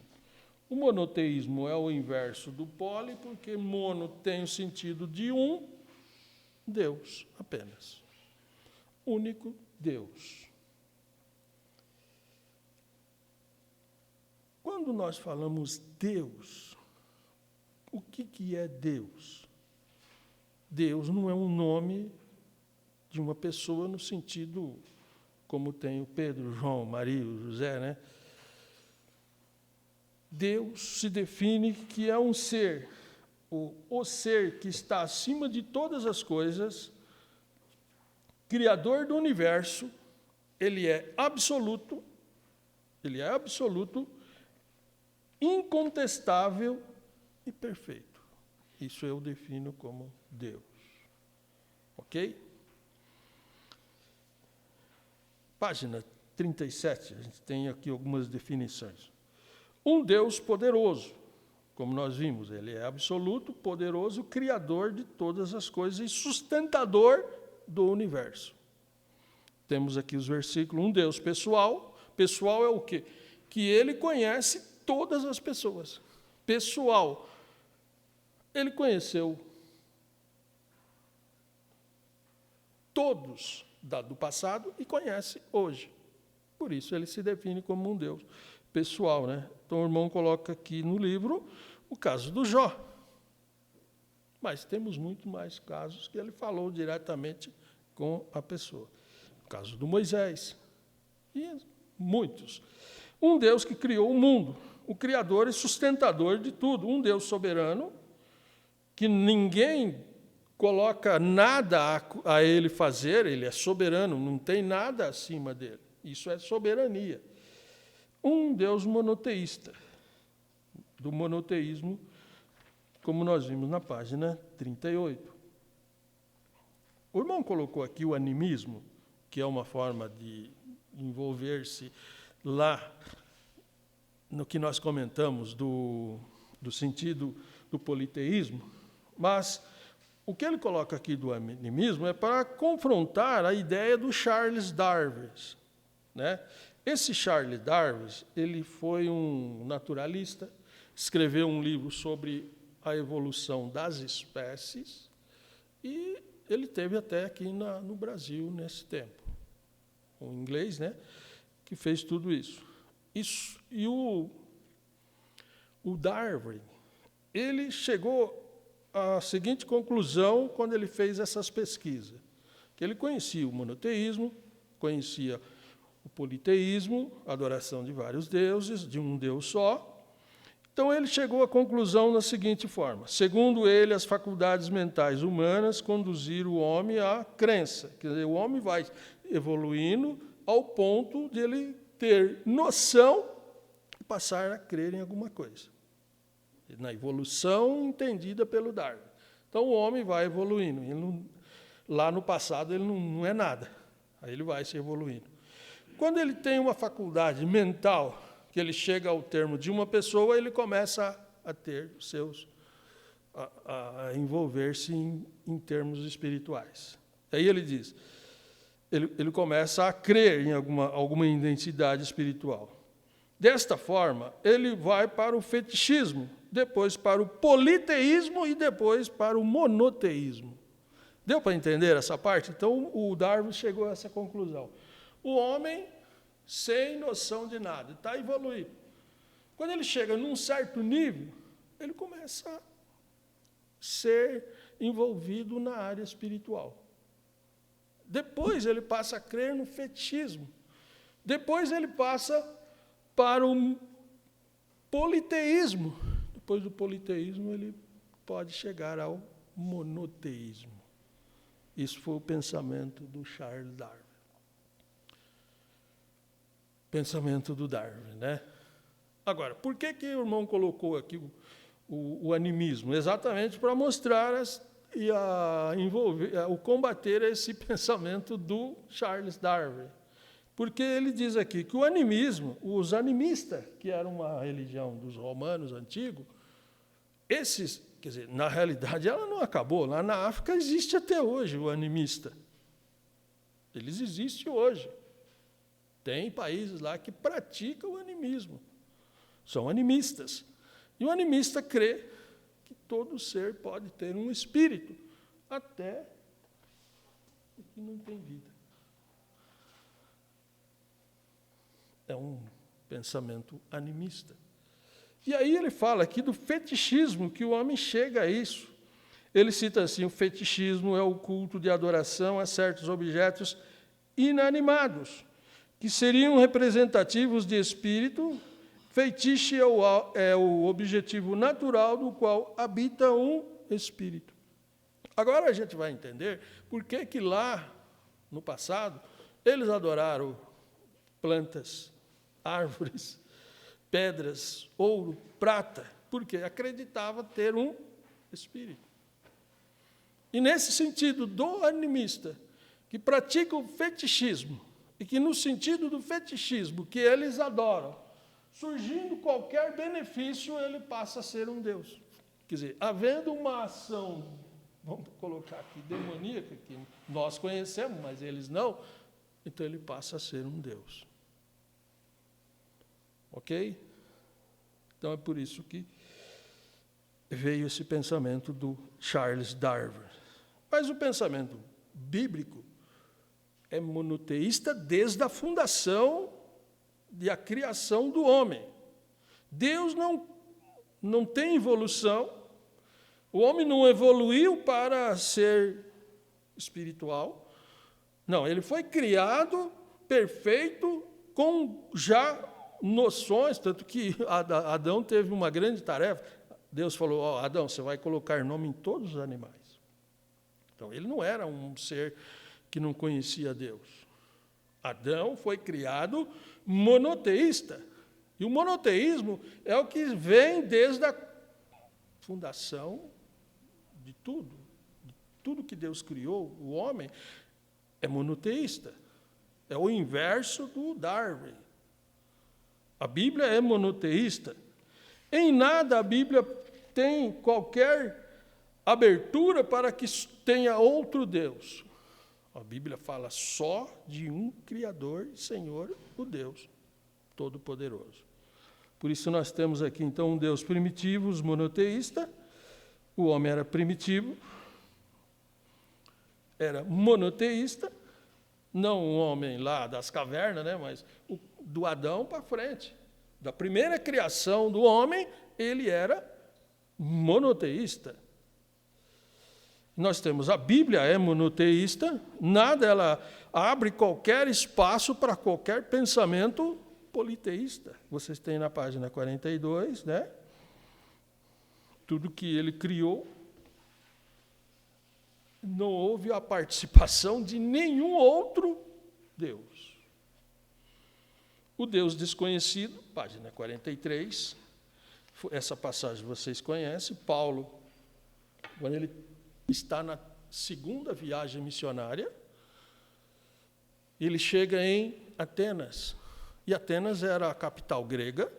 O monoteísmo é o inverso do poli, porque mono tem o sentido de um Deus apenas. Único Deus. Quando nós falamos Deus, o que é Deus? Deus não é um nome de uma pessoa no sentido como tem o Pedro, João, Maria, José, né? Deus se define que é um ser, o ser que está acima de todas as coisas, criador do universo, ele é absoluto, incontestável e perfeito. Isso eu defino como Deus. Ok? Página 37, a gente tem aqui algumas definições. Um Deus poderoso, como nós vimos, ele é absoluto, poderoso, criador de todas as coisas e sustentador do universo. Temos aqui os versículos, um Deus pessoal. Pessoal é o quê? Que ele conhece todas as pessoas. Pessoal. Ele conheceu todos do passado e conhece hoje. Por isso ele se define como um Deus pessoal, né? Então o irmão coloca aqui no livro o caso do Jó. Mas temos muito mais casos que ele falou diretamente com a pessoa. O caso do Moisés. E muitos. Um Deus que criou o mundo, o criador e sustentador de tudo. Um Deus soberano, que ninguém coloca nada a ele fazer, ele é soberano, não tem nada acima dele. Isso é soberania. Um Deus monoteísta, do monoteísmo, como nós vimos na página 38. O irmão colocou aqui o animismo, que é uma forma de envolver-se lá no que nós comentamos do sentido do politeísmo, mas o que ele coloca aqui do animismo é para confrontar a ideia do Charles Darwin, né? Esse Charles Darwin, ele foi um naturalista, escreveu um livro sobre a evolução das espécies e ele teve até aqui no Brasil nesse tempo. Um inglês, né, que fez tudo isso. E o Darwin, ele chegou à seguinte conclusão quando ele fez essas pesquisas, que ele conhecia o monoteísmo, conhecia o politeísmo, a adoração de vários deuses, de um Deus só. Então ele chegou à conclusão da seguinte forma: segundo ele, as faculdades mentais humanas conduziram o homem à crença. Quer dizer, o homem vai evoluindo ao ponto de ele ter noção e passar a crer em alguma coisa. Na evolução entendida pelo Darwin. Então o homem vai evoluindo. Lá no passado ele não é nada. Aí ele vai se evoluindo. Quando ele tem uma faculdade mental, que ele chega ao termo de uma pessoa, ele começa a ter a envolver-se em termos espirituais. Aí ele diz, ele começa a crer em alguma identidade espiritual. Desta forma, ele vai para o fetichismo, depois para o politeísmo e depois para o monoteísmo. Deu para entender essa parte? Então, o Darwin chegou a essa conclusão. O homem, sem noção de nada, está evoluindo. Quando ele chega num certo nível, ele começa a ser envolvido na área espiritual. Depois ele passa a crer no fetichismo. Depois ele passa para o politeísmo. Depois do politeísmo, ele pode chegar ao monoteísmo. Isso foi o pensamento do Charles Darwin. Pensamento do Darwin, né? Agora, por que o irmão colocou aqui o animismo? Exatamente para mostrar o combater esse pensamento do Charles Darwin. Porque ele diz aqui que o animismo, os animistas, que era uma religião dos romanos antigos, esses, quer dizer, na realidade ela não acabou. Lá na África existe até hoje o animista. Eles existem hoje. Tem países lá que praticam o animismo. São animistas. E o animista crê que todo ser pode ter um espírito, até o que não tem vida. É um pensamento animista. E aí ele fala aqui do fetichismo, que o homem chega a isso. Ele cita assim: o fetichismo é o culto de adoração a certos objetos inanimados, que seriam representativos de espírito. Feitiço é o objetivo natural do qual habita um espírito. Agora a gente vai entender por que lá, no passado, eles adoraram plantas, árvores, pedras, ouro, prata, porque acreditava ter um espírito. E nesse sentido do animista, que pratica o fetichismo, e que no sentido do fetichismo que eles adoram, surgindo qualquer benefício, ele passa a ser um Deus. Quer dizer, havendo uma ação, vamos colocar aqui, demoníaca, que nós conhecemos, mas eles não, então ele passa a ser um Deus. Ok? Então é por isso que veio esse pensamento do Charles Darwin. Mas o pensamento bíblico é monoteísta desde a fundação e a criação do homem. Deus não tem evolução, o homem não evoluiu para ser espiritual. Não, ele foi criado perfeito, com já noções, tanto que Adão teve uma grande tarefa. Deus falou: ó, Adão, você vai colocar nome em todos os animais. Então, ele não era um ser que não conhecia Deus. Adão foi criado monoteísta. E o monoteísmo é o que vem desde a fundação de tudo. De tudo que Deus criou, o homem é monoteísta. É o inverso do Darwin. A Bíblia é monoteísta. Em nada a Bíblia tem qualquer abertura para que tenha outro Deus. A Bíblia fala só de um Criador e Senhor, o Deus Todo-Poderoso. Por isso nós temos aqui, então, um Deus primitivo, os monoteístas. O homem era primitivo, era monoteísta, não um homem lá das cavernas, né, mas do Adão para frente. Da primeira criação do homem, ele era monoteísta. Nós temos a Bíblia é monoteísta, nada ela abre qualquer espaço para qualquer pensamento politeísta. Vocês têm na página 42, né? Tudo que ele criou, não houve a participação de nenhum outro Deus. O Deus desconhecido, página 43, essa passagem vocês conhecem. Paulo, quando ele está na segunda viagem missionária, ele chega em Atenas. E Atenas era a capital grega,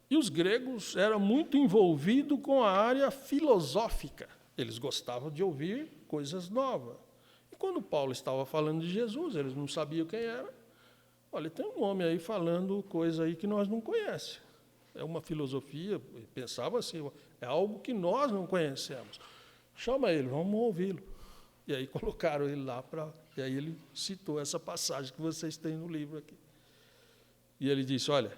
e os gregos eram muito envolvidos com a área filosófica. Eles gostavam de ouvir coisas novas. E quando Paulo estava falando de Jesus, eles não sabiam quem era. Olha, tem um homem aí falando coisa aí que nós não conhecemos. É uma filosofia, pensava assim, é algo que nós não conhecemos. Chama ele, vamos ouvi-lo. E aí colocaram ele lá, e aí ele citou essa passagem que vocês têm no livro aqui. E ele disse: olha,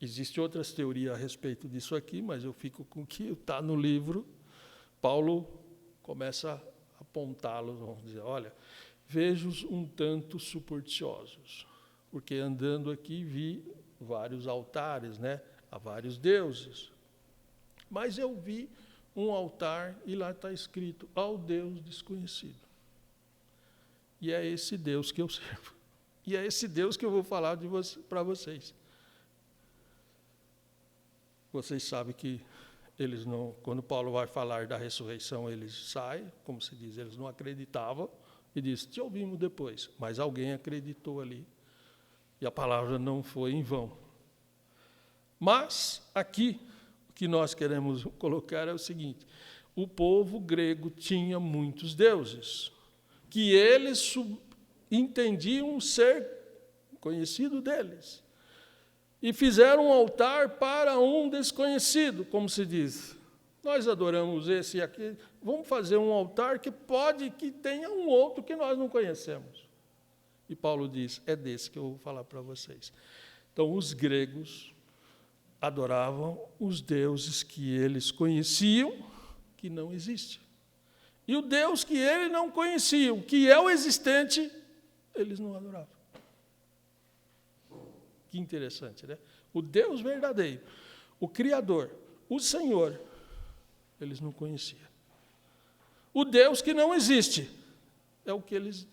existem outras teorias a respeito disso aqui, mas eu fico com o que está no livro. Paulo começa a apontá-los, vamos dizer: olha, vejo-os um tanto supersticiosos, porque andando aqui vi vários altares, né, a vários deuses. Mas eu vi um altar e lá está escrito, ao Deus desconhecido. E é esse Deus que eu sirvo. E é esse Deus que eu vou falar para vocês. Vocês sabem que eles não, quando Paulo vai falar da ressurreição, eles saem, como se diz, eles não acreditavam, e diz, te ouvimos depois, mas alguém acreditou ali, e a palavra não foi em vão. Mas, aqui, o que nós queremos colocar é o seguinte, o povo grego tinha muitos deuses, que eles entendiam ser conhecido deles. E fizeram um altar para um desconhecido, como se diz. Nós adoramos esse e aquele, vamos fazer um altar que pode que tenha um outro que nós não conhecemos. E Paulo diz, é desse que eu vou falar para vocês. Então, os gregos adoravam os deuses que eles conheciam, que não existe. E o Deus que eles não conheciam, que é o existente, eles não adoravam. Que interessante, né? O Deus verdadeiro, o Criador, o Senhor, eles não conheciam. O Deus que não existe é o que eles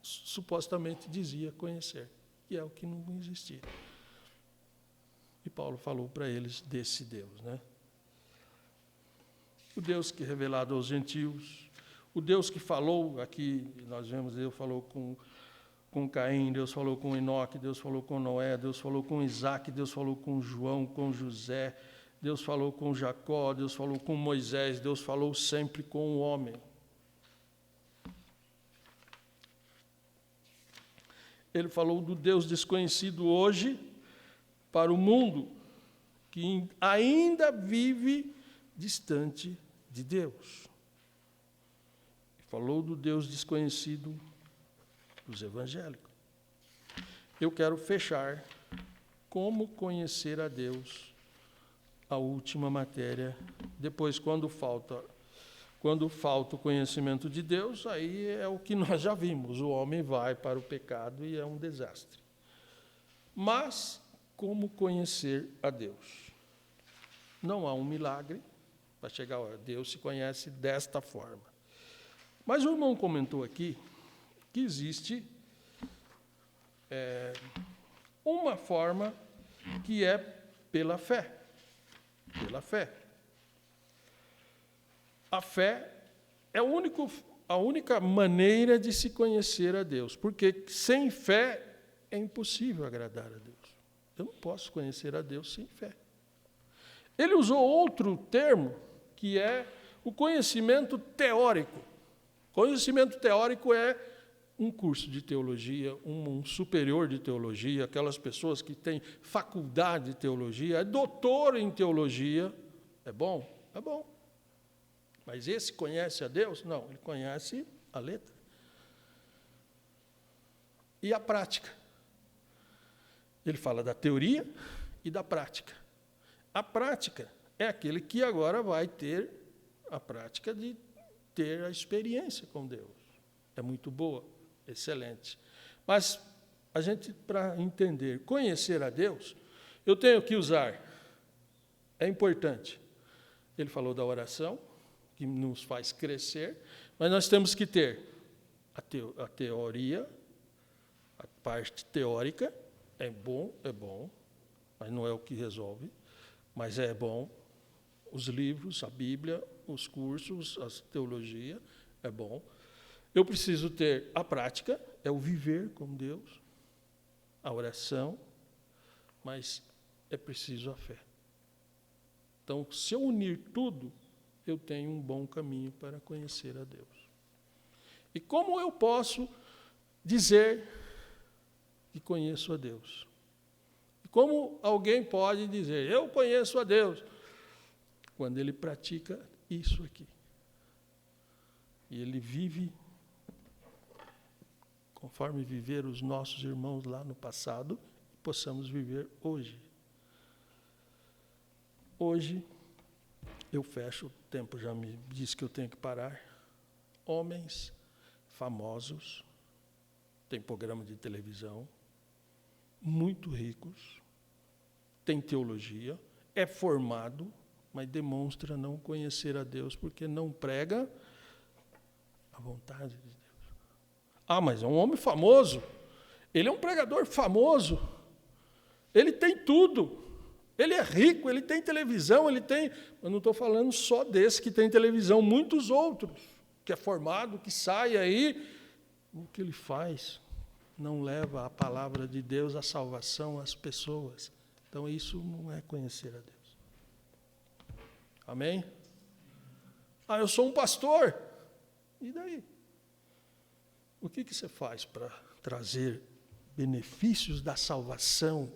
supostamente diziam conhecer, que é o que não existia. E Paulo falou para eles desse Deus, né? O Deus que é revelado aos gentios, o Deus que falou, aqui nós vemos, Deus falou com Caim, Deus falou com Enoque, Deus falou com Noé, Deus falou com Isaac, Deus falou com João, com José, Deus falou com Jacó, Deus falou com Moisés, Deus falou sempre com o homem. Ele falou do Deus desconhecido hoje para o mundo, que ainda vive distante de Deus. Falou do Deus desconhecido dos evangélicos. Eu quero fechar como conhecer a Deus, a última matéria. Depois, quando falta o conhecimento de Deus, aí é o que nós já vimos, o homem vai para o pecado e é um desastre. Mas, como conhecer a Deus? Não há um milagre para chegar a Deus, se conhece desta forma. Mas o irmão comentou aqui que existe uma forma que é pela fé. Pela fé. A fé é a única maneira de se conhecer a Deus, porque sem fé é impossível agradar a Deus. Eu não posso conhecer a Deus sem fé. Ele usou outro termo, que é o conhecimento teórico. Conhecimento teórico é um curso de teologia, um superior de teologia, aquelas pessoas que têm faculdade de teologia, é doutor em teologia. É bom? É bom. Mas esse conhece a Deus? Não, ele conhece a letra. E a prática? Ele fala da teoria e da prática. A prática é aquele que agora vai ter a prática de ter a experiência com Deus. É muito boa, excelente. Mas a gente, para entender, conhecer a Deus, eu tenho que usar, é importante. Ele falou da oração, que nos faz crescer, mas nós temos que ter a teoria, a parte teórica, é bom, mas não é o que resolve, mas é bom. Os livros, a Bíblia, os cursos, a teologia, é bom. Eu preciso ter a prática, é o viver com Deus, a oração, mas é preciso a fé. Então, se eu unir tudo, eu tenho um bom caminho para conhecer a Deus. E como eu posso dizer que conheço a Deus? E como alguém pode dizer, eu conheço a Deus? Quando ele pratica isso aqui. E ele vive conforme viveram os nossos irmãos lá no passado, possamos viver hoje. Hoje, eu fecho, o tempo já me disse que eu tenho que parar. Homens famosos, tem programa de televisão, muito ricos, tem teologia, é formado, mas demonstra não conhecer a Deus, porque não prega a vontade de Deus. Ah, mas é um homem famoso, ele é um pregador famoso, ele tem tudo, ele é rico, ele tem televisão, ele tem... Eu não estou falando só desse que tem televisão, muitos outros, que é formado, que sai aí, o que ele faz não leva a palavra de Deus, a salvação às pessoas. Então, isso não é conhecer a Deus. Amém? Ah, eu sou um pastor. E daí? O que você faz para trazer benefícios da salvação,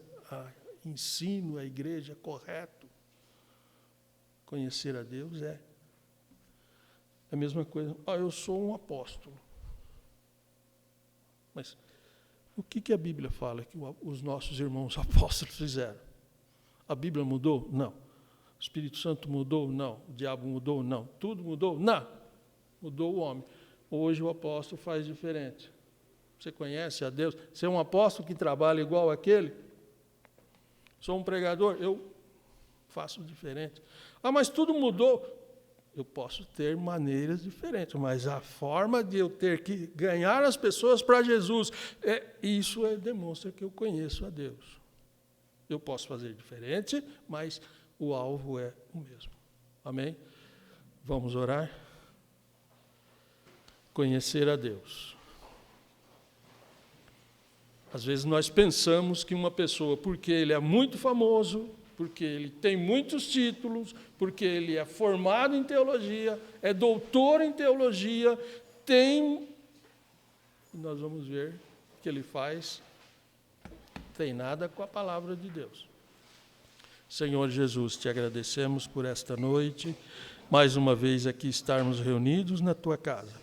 ensino à igreja correto? Conhecer a Deus é a mesma coisa. Ah, eu sou um apóstolo. Mas o que a Bíblia fala que os nossos irmãos apóstolos fizeram? A Bíblia mudou? Não. O Espírito Santo mudou? Não. O diabo mudou? Não. Tudo mudou? Não. Mudou o homem. Hoje o apóstolo faz diferente. Você conhece a Deus? Você é um apóstolo que trabalha igual aquele? Sou um pregador? Eu faço diferente. Ah, mas tudo mudou. Eu posso ter maneiras diferentes, mas a forma de eu ter que ganhar as pessoas para Jesus, isso demonstra que eu conheço a Deus. Eu posso fazer diferente, mas o alvo é o mesmo. Amém? Vamos orar? Conhecer a Deus. Às vezes nós pensamos que uma pessoa, porque ele é muito famoso, porque ele tem muitos títulos, porque ele é formado em teologia, é doutor em teologia, nós vamos ver que ele faz, tem nada com a palavra de Deus. Senhor Jesus, te agradecemos por esta noite, mais uma vez aqui estarmos reunidos na tua casa.